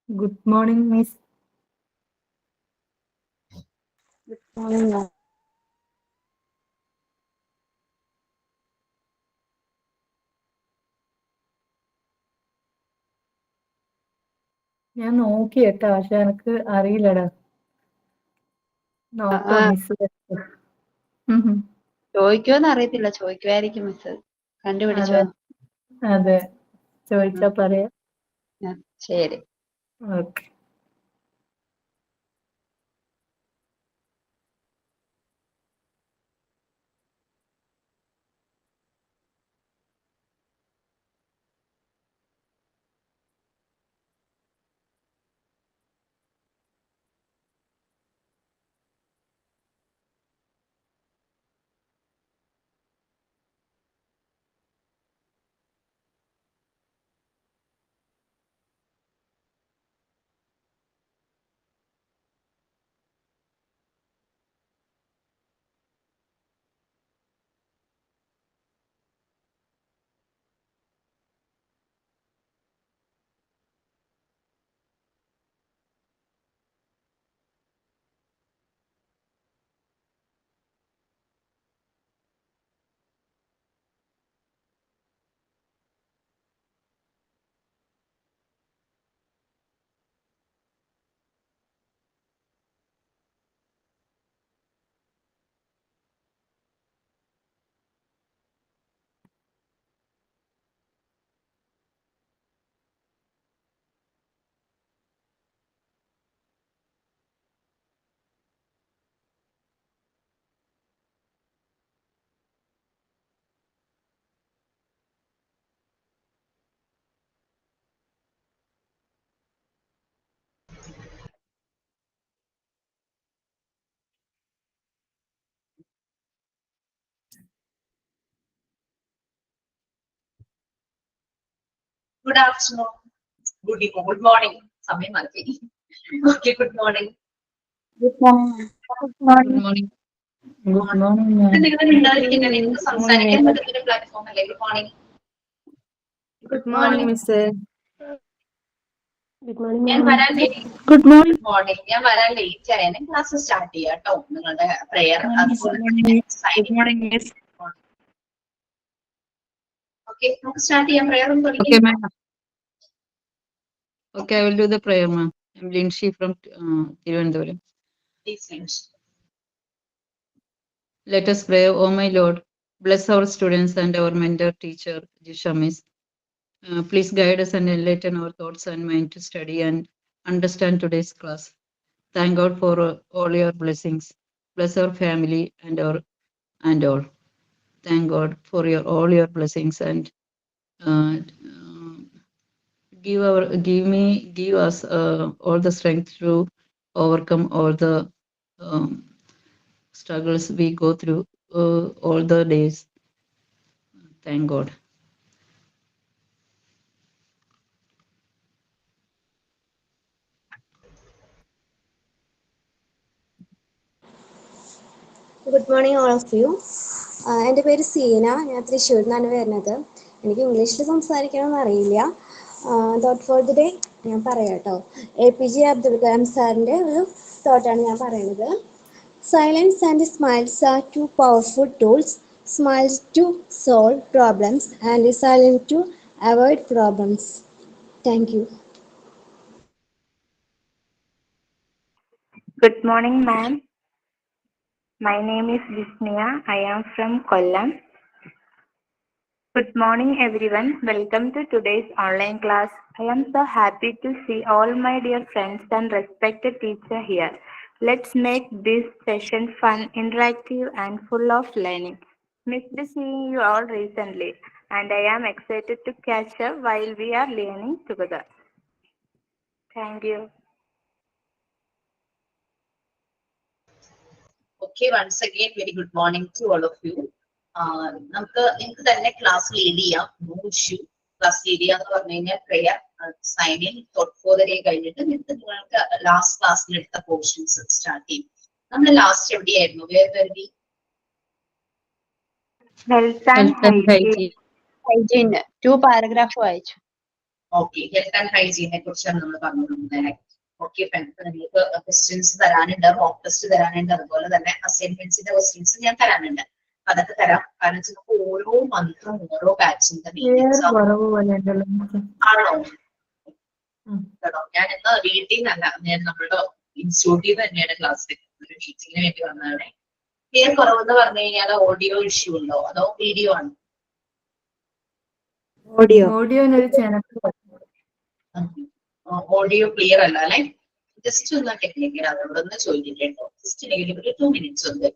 Good morning, Miss. Morning, ma'am. ഞാൻ നോക്കി കേട്ടോ, പക്ഷെ എനിക്ക് അറിയില്ലടാ. നോക്കാം മിസ്. ചോദിക്കുമെന്ന് അറിയത്തില്ല, ചോദിക്കുമായിരിക്കും മിസ്. കണ്ടുപിടിച്ചോ? അതെ, ചോദിച്ചാ പറയാം. ശരി. Okay. Good afternoon. Good evening. Good morning. സമയം മാറ്റി. Okay, good morning. Good morning. Good morning. Good morning, ma'am. നിങ്ങൾ ഉണ്ടായിരിക്കുന്നത് നിങ്ങൾക്ക് സംസാരിക്കാൻ പറ്റുന്ന ഒരു പ്ലാറ്റ്ഫോം അല്ലേ? Good morning. Good morning, Miss. Good morning, ഞാൻ ma'am. വരാൻ ലേറ്റ്. Good morning. മോർണിംഗ്. ഞാൻ വരാൻ ലേറ്റ് ആയതിനെ ക്ലാസ് സ്റ്റാർട്ട് ചെയ്യാം കേട്ടോ. നിങ്ങളുടെ prayer Good morning, Miss. Okay, നമുക്ക് സ്റ്റാർട്ട് ചെയ്യാം. പ്രെയർ ഒന്ന് Okay, തുടങ്ങി. ma'am. Okay, I will do the prayer, ma'am. I'm Lindsay from Tiruvandhuram. Please finish. Let us pray. Oh my Lord, bless our students and our mentor teacher, Jisha Miss. Please guide us and enlighten our thoughts and mind to study and understand today's class. Thank God for all your blessings. Bless our family and all. Thank God for all your blessings and uh, give us all the strength to overcome all the struggles we go through all the days. Thank God. Good morning all of you. എൻ്റെ പേര് സീന. ഞാൻ തൃശ്ശൂരിൽ നിന്നാണ് വരുന്നത്. എനിക്ക് ഇംഗ്ലീഷിൽ സംസാരിക്കണമെന്ന് അറിയില്ല. തോട്ട് ഫോർ ദി ഡേ ഞാൻ പറയാം കേട്ടോ. APJ അബ്ദുൽ കലാം സാറിൻ്റെ ഒരു തോട്ടാണ് ഞാൻ പറയുന്നത്. Silence and smiles are two powerful tools. Smiles to solve problems and silence to avoid problems. Thank you. Good morning, ma'am. My name is Visnaya. I am from Kollam. Good morning, everyone. Welcome to today's online class. I am so happy to see all my dear friends and respected teacher here. Let's make this session fun, interactive, and full of learning. Missed seeing you all recently, and I am excited to catch up while we are learning together. Thank you. Okay, once again, very good morning to all of you. നിങ്ങൾക്ക് തന്നെ class lead ചെയ്യാം. No issue. Class lead ചെയ്യാന്ന് പറഞ്ഞു കഴിഞ്ഞാൽ prayer, sign in, thought for the day കഴിഞ്ഞിട്ട് നിങ്ങൾക്ക് last ക്ലാസ്സിൽ എടുത്ത പോർഷൻസ് സ്റ്റാർട്ട് ചെയ്യും. നമ്മൾ ലാസ്റ്റ് എവിടെയായിരുന്നു? വേറെ Health and hygiene. 2 പാരഗ്രാഫ് വായിച്ചു. ഓക്കെ, ഹെൽത്ത് ആൻഡ് ഹൈജീനെ കുറിച്ചാണ് നമ്മൾ പറഞ്ഞുകൊണ്ടിരുന്നത്. ഓക്കെ ഫ്രണ്ട്സ്, നിങ്ങൾക്ക് ക്വസ്റ്റ്യൻസ് തരാനുണ്ട്, മോക്ക് ടെസ്റ്റ് തരാനുണ്ട്, അതുപോലെ തന്നെ അസൈൻമെന്റ്സിന്റെ ക്വസ്റ്റ്യൻസ് ഞാൻ തരാനുണ്ട്. അതൊക്കെ തരാം. കാരണം നമുക്ക് ഓരോ മന്തും ഓരോ ബാച്ചിന്റെ മീറ്റിംഗ്സ് ആണോ? കേട്ടോ, ഞാൻ ഇന്ന് വീട്ടിൽ നിന്നല്ല, ഞാൻ നമ്മുടെ ഇൻസ്റ്റിറ്റ്യൂട്ടിൽ നിന്ന് തന്നെയാണ് ക്ലാസ് എടുക്കുന്നത്. ഒരു മീറ്റിംഗിന് വേണ്ടി വന്നതാണ്. ക്ലിയർ കുറവെന്ന് പറഞ്ഞു കഴിഞ്ഞാൽ ഓഡിയോ ഇഷ്യൂ ഉണ്ടോ അതോ വീഡിയോ ആണ്? ഓഡിയോനൊരു ചെനപ്പ്. ഓഡിയോ ക്ലിയർ അല്ല അല്ലെ? ജസ്റ്റ് ഒന്ന് ടെക്നിക്കൽ അതോടൊന്ന് ചോദിക്കട്ടോ. ജസ്റ്റ് ഒരു 2 minutes ഉണ്ട്.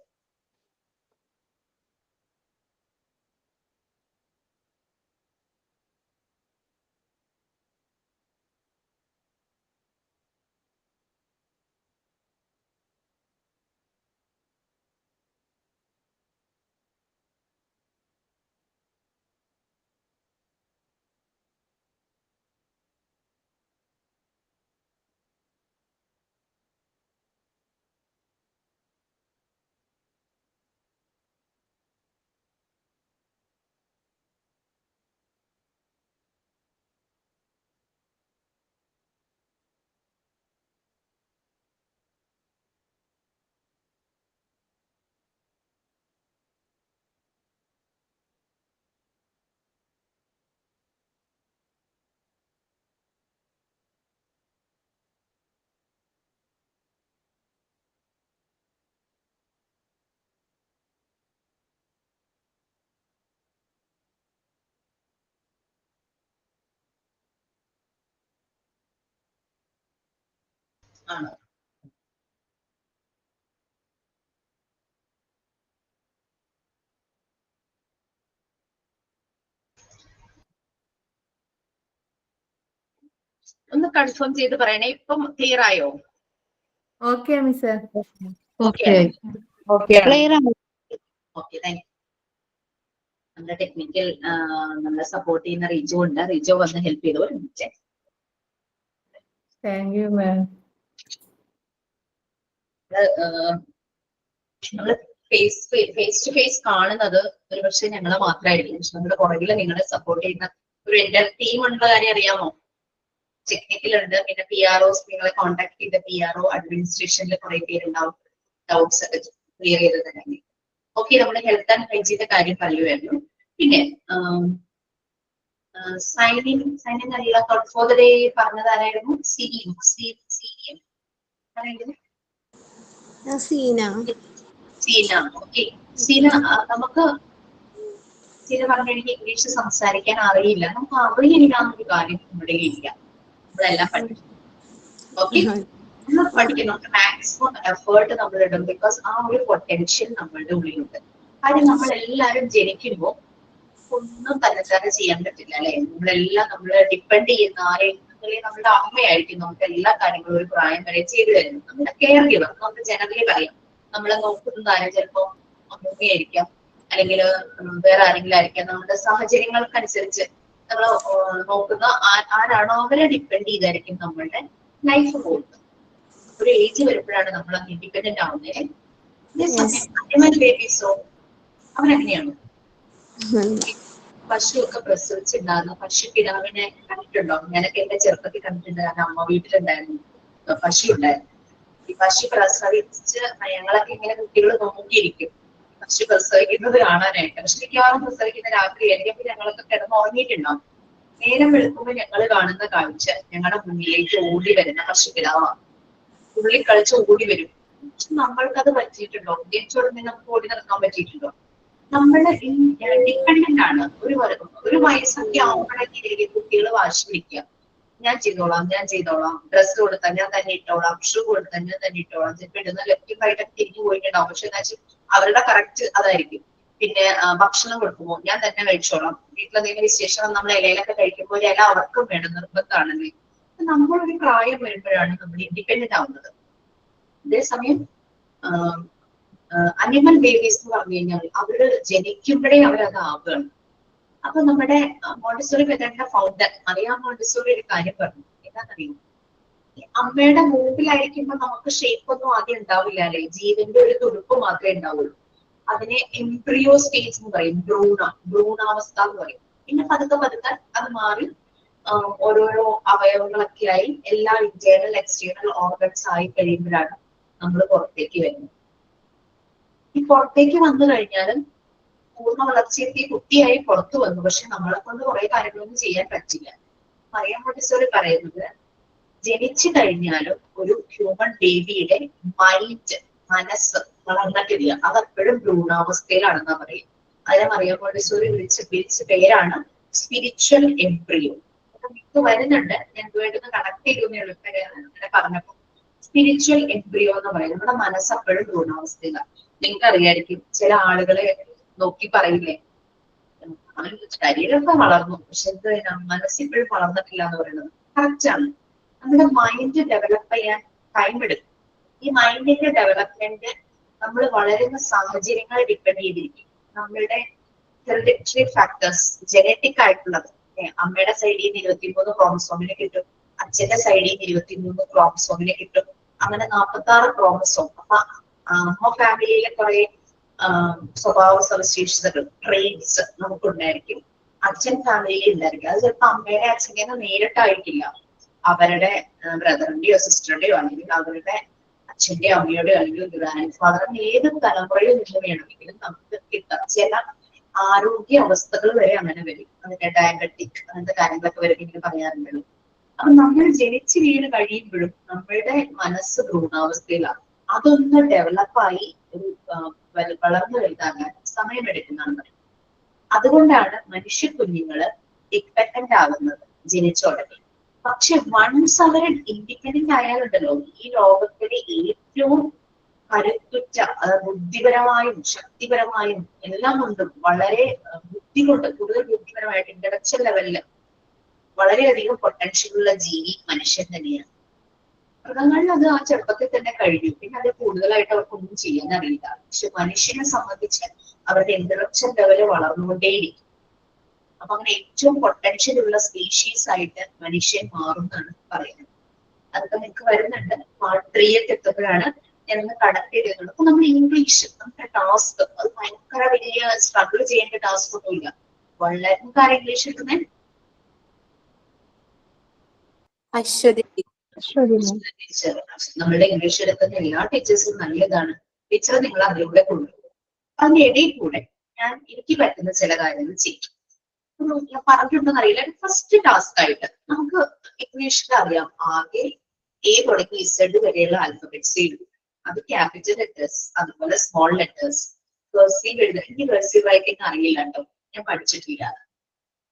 ആണോ? ഒന്ന് കൺഫേം ചെയ്ത് പറയണേ. ഇപ്പം ക്ലിയർ ആയോ? Okay miss. ഓക്കെ, ക്ലിയർ ആണ്. Okay, thank you. നമ്മുടെ ടെക്നിക്കൽ നമ്മളെ സപ്പോർട്ട് ചെയ്യുന്ന റിജോ ഉണ്ട്. റിജോ വന്ന് ഹെൽപ്പ് ചെയ്തോ. താങ്ക് യു മാം. നമ്മള് ഫേസ് ടു ഫേസ് കാണുന്നത് ഒരു പക്ഷേ ഞങ്ങളെ മാത്രമായിരിക്കും. പക്ഷെ നമ്മുടെ പുറകിൽ നിങ്ങളെ സപ്പോർട്ട് ചെയ്യുന്ന ഒരു എൻ്റെ ടീം ഉള്ള കാര്യം അറിയാമോ? ടെക്നിക്കൽ ഉണ്ട്, പിന്നെ PROs, നിങ്ങളെ കോൺടാക്ട് ചെയ്ത PRO അഡ്മിനിസ്ട്രേഷനിൽ കുറെ പേരുണ്ടാവും. ഡൗട്ട്സ് ഒക്കെ ക്ലിയർ ചെയ്ത് തന്നെ. ഓക്കെ, നമ്മുടെ ഹെൽത്ത് ആൻഡ് ഹൈജീന്റെ കാര്യം പറയുമായിരുന്നു. പിന്നെ സൈനിങ് അല്ല, ഫോർ ദ ഡേ പറഞ്ഞതാരായിരുന്നു? സീന. ഓക്കെ, സീന, നമുക്ക് സീന പറഞ്ഞു എനിക്ക് ഇംഗ്ലീഷ് സംസാരിക്കാൻ അറിയില്ല. നമുക്ക് അറിയില്ല എന്നൊരു കാര്യം നമ്മുടെ ഇല്ല. നമ്മളെല്ലാം പഠിക്കും. ഓക്കെ, നമ്മൾ പഠിക്കണം. മാക്സിമം എഫേർട്ട് നമ്മൾ ഇടും. ബിക്കോസ് ആ ഒരു പൊട്ടൻഷ്യൽ നമ്മളുടെ ഉള്ളിലുണ്ട്. കാര്യം നമ്മളെല്ലാരും ജനിക്കുമ്പോൾ ഒന്നും തന്നെത്താനെ ചെയ്യാൻ പറ്റില്ല അല്ലെ? നമ്മളെല്ലാം നമ്മൾ ഡിപ്പെൻഡ് ചെയ്യുന്ന ആരെങ്കിലും നമ്മുടെ അമ്മയായിരിക്കും നമുക്ക് എല്ലാ കാര്യങ്ങളും ഒരു പ്രായം വരെ ചെയ്തു തരുന്നത്. നമ്മുടെ കെയർ ഗിവർ നമുക്ക് ജനറലി പറയാം. നമ്മളെ നോക്കുന്നതാരും ചിലപ്പോ അമ്മയായിരിക്കാം, അല്ലെങ്കിൽ വേറെ ആരെങ്കിലും ആയിരിക്കാം. നമ്മുടെ സാഹചര്യങ്ങൾക്കനുസരിച്ച് നമ്മൾ നോക്കുന്ന ആരാണോ അവരെ ഡിപ്പെൻഡ് ചെയ്തായിരിക്കും നമ്മളുടെ ലൈഫ് പോകുന്നത്. ഒരു ഏജ് വരുമ്പോഴാണ് നമ്മൾ അങ്ങ് ഇൻഡിപെൻഡന്റ് ആവുന്നത്. അതേസമയം ബേബീസോ അവരെങ്ങനെയാണ്? പശുവൊക്കെ പ്രസവിച്ചിട്ടുണ്ടാകുന്ന പശുക്കിടാവിനെ കണ്ടിട്ടുണ്ടോ? ഞാനൊക്കെ എന്റെ ചെറുപ്പത്തിൽ കണ്ടിട്ടുണ്ട്. കാരണം അമ്മ വീട്ടിലുണ്ടായിരുന്നു, പശു ഉണ്ടായിരുന്നു. ഈ പശു പ്രസവിച്ച് ഞങ്ങളൊക്കെ ഇങ്ങനെ കുട്ടികൾ നോക്കിയിരിക്കും പശു പ്രസവിക്കുന്നത് കാണാനായിട്ട്. പക്ഷെ മിക്കവാറും പ്രസവിക്കുന്ന രാത്രിയായിരിക്കും. അപ്പൊ ഞങ്ങളൊക്കെ കിടന്നുറങ്ങിയിട്ടുണ്ടാവും. നേരം വെളുക്കുമ്പോൾ ഞങ്ങൾ കാണുന്ന കാഴ്ച ഞങ്ങളുടെ മുന്നിലേക്ക് ഓടി വരുന്ന പശുക്കിടാവാണ്. ഉള്ളിൽ കളിച്ച് ഓടി വരും. പക്ഷെ നമ്മൾക്കത് പറ്റിയിട്ടുണ്ടോ? ജനിച്ചോടനെ നമുക്ക് ഓടി നടക്കാൻ പറ്റിയിട്ടുണ്ടോ? നമ്മുടെ ഡിപ്പെൻഡന്റ് ആണ്. ഒരു വയസ്സൊക്കെ ആവുമ്പോഴേക്കും കുട്ടികൾ വാശി പിടിക്കുക. ഞാൻ ചെയ്തോളാം, ഡ്രസ്സ് കൊടുത്താൽ ഞാൻ തന്നെ ഇട്ടോളാം, ഷൂ കൊടുത്താൽ ഞാൻ തന്നെ ഇട്ടോളാം. ചിലപ്പോൾ ഇടുന്ന ലെഫ്റ്റും റൈറ്റൊക്കെ തിരിഞ്ഞു പോയിട്ടുണ്ടാവും. പക്ഷെ എന്താ വെച്ചാൽ അവരുടെ കറക്റ്റ് അതായിരിക്കും. പിന്നെ ഭക്ഷണം കൊടുക്കുമ്പോൾ ഞാൻ തന്നെ കഴിച്ചോളാം. വീട്ടിലെന്തെങ്കിലും വിശേഷം നമ്മൾ ഇലയിലൊക്കെ കഴിക്കുമ്പോൾ ഇല അവർക്കും വേണം, നിർബന്ധമാണല്ലേ. നമ്മളൊരു പ്രായം വരുമ്പോഴാണ് നമ്മൾ ഇൻഡിപെൻഡന്റ് ആവുന്നത്. അതേസമയം അനിമൽ ബേബീസ് എന്ന് പറഞ്ഞു കഴിഞ്ഞാൽ അവര് ജനിക്കുമ്പോഴേ അവരത് ആവുകയാണ്. അപ്പൊ നമ്മുടെ മോണ്ടിസോറി മെത്തേഡിന്റെ ഫൗണ്ടർ അറിയാം മോണ്ടിസോറി ഒരു കാര്യം പറഞ്ഞു. എന്താണെന്നറിയോ? അമ്മയുടെ മൂക്കിലായിരിക്കുമ്പോൾ നമുക്ക് ഷേപ്പ് ഒന്നും ആദ്യം ഉണ്ടാവില്ല അല്ലെ? ജീവന്റെ ഒരു തുടുപ്പ് മാത്രമേ ഉണ്ടാവുള്ളൂ. അതിനെ എംബ്രിയോ സ്റ്റേജ് എന്ന് പറയും, ഭ്രൂണാവസ്ഥ എന്ന് പറയും. പിന്നെ പതുക്കെ അത് മാറി ഓരോരോ അവയവങ്ങളൊക്കെ ആയി എല്ലാ ഇന്റേണൽ എക്സ്റ്റേണൽ ഓർഗൻസ് ആയി കഴിയുമ്പോഴാണ് നമ്മൾ പുറത്തേക്ക് വരുന്നത്. ഈ പുറത്തേക്ക് വന്നു കഴിഞ്ഞാലും പൂർണ്ണ വളർച്ചയെത്തി കുട്ടിയായി പുറത്തു വന്നു. പക്ഷെ നമ്മളെ കൊണ്ട് കുറെ കാര്യങ്ങളൊന്നും ചെയ്യാൻ പറ്റില്ല. മറിയം മോണ്ടിസോറി പറയുന്നത് ജനിച്ചു കഴിഞ്ഞാലും ഒരു ഹ്യൂമൻ ബേബിയുടെ മൈൻഡ്, മനസ്സ് വളർന്നിട്ടില്ല. അതെപ്പോഴും ഭ്രൂണാവസ്ഥയിലാണെന്നാ പറയും. അതിനെ മറിയം മോണ്ടിസോറി വിളിച്ച പേരാണ് സ്പിരിച്വൽ എംബ്രിയോ. ഇത് വരുന്നുണ്ട്, ഞാൻ ഇതുമായിട്ടൊന്ന് കണക്ട് ചെയ്തു അങ്ങനെ പറഞ്ഞപ്പോ സ്പിരിച്വൽ എംബ്രിയോ എന്ന് പറയുന്നത് നമ്മുടെ മനസ്സ് അപ്പോഴും ഭ്രൂണാവസ്ഥയിലാണ്. നിങ്ങൾക്ക് അറിയായിരിക്കും, ചില ആളുകളെ നോക്കി പറയില്ലേ, ശരീരമൊക്കെ വളർന്നു പക്ഷെ എന്ത് മനസ്സിപ്പോഴും വളർന്നിട്ടില്ല എന്ന് പറയുന്നത് കറക്റ്റ് ആണ്. നമ്മുടെ മൈൻഡ് ഡെവലപ്പ് ചെയ്യാൻ ടൈം എടുക്കും. ഈ മൈൻഡിന്റെ ഡെവലപ്മെന്റ് നമ്മൾ വളരുന്ന സാഹചര്യങ്ങൾ ഡിപ്പെൻഡ് ചെയ്തിരിക്കും. നമ്മളുടെ ഹെറിഡിറ്ററി ഫാക്ടേഴ്സ്, ജനറ്റിക് ആയിട്ടുള്ളത്. അമ്മയുടെ സൈഡിൽ നിന്ന് 23 ക്രോമസോമിനെ കിട്ടും, അച്ഛന്റെ സൈഡിൽ നിന്ന് 23 ക്രോമസോമിനെ കിട്ടും. അങ്ങനെ 46 ക്രോമസോം. അപ്പൊ അമ്മ ഫാമിലിയിലെ കുറെ സ്വഭാവ സവിശേഷതകൾ, ട്രെയ്റ്റ്സ് നമുക്കുണ്ടായിരിക്കും. അച്ഛൻ ഫാമിലിയിൽ ഉണ്ടായിരിക്കും. അത് ചിലപ്പോൾ അമ്മയുടെ അച്ഛനെ നേരിട്ടായിരിക്കില്ല, അവരുടെ ബ്രദറിന്റെയോ സിസ്റ്ററിന്റെയോ അല്ലെങ്കിൽ അവരുടെ അച്ഛന്റെയോ അമ്മയുടെയോ അല്ലെങ്കിൽ ഗ്രാൻഡ് ഫാദറിന് ഏത് തലമുറയിൽ നിന്ന് വേണമെങ്കിലും നമുക്ക് കിട്ടാം. ചില ആരോഗ്യ അവസ്ഥകൾ വരെ അങ്ങനെ വരും. അതിന്റെ ഡയബറ്റിക് അങ്ങനത്തെ കാര്യങ്ങളൊക്കെ വരും ഇങ്ങനെ പറയാറുണ്ടല്ലോ. അപ്പൊ നമ്മൾ ജനിച്ചു വീണ് കഴിയുമ്പോഴും നമ്മളുടെ മനസ്സ് ഭ്രൂണാവസ്ഥയിലാണ്. അതൊന്ന് ഡെവലപ്പായി ഒരു വളർന്നു വലുതാകാൻ സമയമെടുക്കുന്നതാണ് പറയുന്നത്. അതുകൊണ്ടാണ് മനുഷ്യ കുഞ്ഞുങ്ങള് ഡിപ്പെൻഡന്റ് ആകുന്നത് ജനിച്ച ഉടനെ. പക്ഷെ വൺസ് അവർ ഇൻഡിപെൻഡന്റ് ആയാലുണ്ടല്ലോ, ഈ ലോകത്തിലെ ഏറ്റവും കരുത്തുറ്റ, ബുദ്ധിപരമായും ശക്തിപരമായും എല്ലാം കൊണ്ടും വളരെ ബുദ്ധി കൊണ്ട് കൂടുതൽ ബുദ്ധിപരമായിട്ട് ഇന്റലക്ച്വൽ ലെവലില് വളരെയധികം പൊട്ടൻഷ്യൽ ഉള്ള ജീവി മനുഷ്യൻ തന്നെയാണ്. മൃഗങ്ങളിൽ അത് ആ ചെറുപ്പത്തിൽ തന്നെ കഴിഞ്ഞു, പിന്നെ അത് കൂടുതലായിട്ട് അവർക്കൊന്നും ചെയ്യാൻ അറിയില്ല. പക്ഷെ മനുഷ്യനെ സംബന്ധിച്ച് അവരുടെ ഇന്റലക്ച്വൽ ലെവല് വളർന്നുകൊണ്ടേയിരിക്കും. അപ്പൊ അങ്ങനെ ഏറ്റവും പൊട്ടൻഷ്യൽ ഉള്ള സ്പീഷീസ് ആയിട്ട് മനുഷ്യൻ മാറും എന്നാണ് പറയുന്നത്. അതൊക്കെ നിങ്ങൾക്ക് വരുന്നുണ്ട്. പാർട്ട് 3 ഒക്കെ എത്തുമ്പോഴാണ് ഞാനൊന്ന് കണക്ട് ചെയ്തിട്ടുള്ളത്. അപ്പൊ നമ്മൾ ഇംഗ്ലീഷ്, നമ്മുടെ ടാസ്ക് അത് ഭയങ്കര വലിയ സ്ട്രഗിൾ ചെയ്യേണ്ട ടാസ്ക് ഒന്നുമില്ല. വളരെ കാര്യം ഇംഗ്ലീഷ് എടുക്കുന്നത് ടീച്ചർ. നമ്മളുടെ ഇംഗ്ലീഷ് എടുക്കുന്ന എല്ലാ ടീച്ചേഴ്സും നല്ലതാണ്. ടീച്ചർ നിങ്ങൾ അതിലൂടെ കൊണ്ടുപോകും. അതിന്റെ ഇടയിൽ കൂടെ എനിക്ക് പറ്റുന്ന ചില കാര്യങ്ങൾ ചെയ്യും. ഞാൻ പറഞ്ഞിട്ടുണ്ടെന്ന് അറിയില്ല. ഫസ്റ്റ് ടാസ്ക് ആയിട്ട് നമുക്ക് ഇംഗ്ലീഷിൽ അറിയാം, ആകെ A തുടങ്ങി Z വരെയുള്ള ആൽഫബറ്റ്സ് എഴുതും. അത് ക്യാപിറ്റൽ ലെറ്റേഴ്സ്, അതുപോലെ സ്മോൾ ലെറ്റേഴ്സ്, കർസീവ് എഴുതുക. എനിക്ക് കർസീവ് റൈറ്റിംഗ് അറിയില്ല കേട്ടോ, ഞാൻ പഠിച്ചിട്ടില്ല.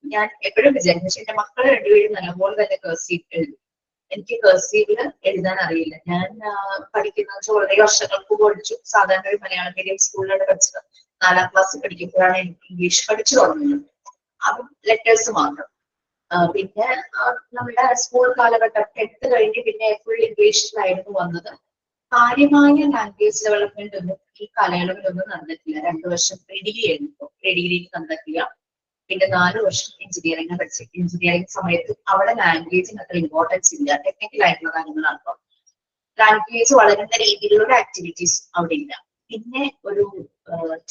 ഞാൻ എപ്പോഴും വിചാരിച്ചു എന്റെ മക്കളെ രണ്ടുപേരും നല്ലപോലെ തന്നെ കർസീവ് എഴുതും. എനിക്ക് കർസീവില് എഴുതാൻ അറിയില്ല. ഞാൻ പഠിക്കുന്ന വളരെ വർഷങ്ങൾക്ക് പഠിച്ചു. സാധാരണ ഒരു മലയാളം മീഡിയം സ്കൂളിലാണ് പഠിച്ചത്. 4ാം ക്ലാസ്സിൽ പഠിക്കുമ്പോഴാണ് എനിക്ക് ഇംഗ്ലീഷ് പഠിച്ചു തുടങ്ങുന്നത്. അതും ലെറ്റേഴ്സ് മാത്രം. പിന്നെ നമ്മുടെ സ്കൂൾ കാലഘട്ടം 10th കഴിഞ്ഞ് പിന്നെ ഫുൾ ഇംഗ്ലീഷിലായിരുന്നു വന്നത്. കാര്യമായ ലാംഗ്വേജ് ഡെവലപ്മെന്റ് ഒന്നും ഈ കാലയളവിലൊന്നും നടന്നിട്ടില്ല. 2 വർഷം പ്രീഡിഗ്രി ആയിരുന്നു, പ്രീഡിഗ്രിക്ക് നടന്നിട്ടില്ല. പിന്നെ 4 വർഷം എഞ്ചിനീയറിംഗ് പഠിച്ചു. എഞ്ചിനീയറിംഗ് സമയത്ത് അവിടെ ലാംഗ്വേജിന് അത്ര ഇമ്പോർട്ടൻസ് ഇല്ല, ടെക്നിക്കൽ ആയിട്ടുള്ള കാര്യങ്ങളാണ്. അപ്പോൾ ലാംഗ്വേജ് വളരുന്ന രീതിയിലുള്ള ഒരു ആക്ടിവിറ്റീസ് അവിടെ ഇല്ല. പിന്നെ ഒരു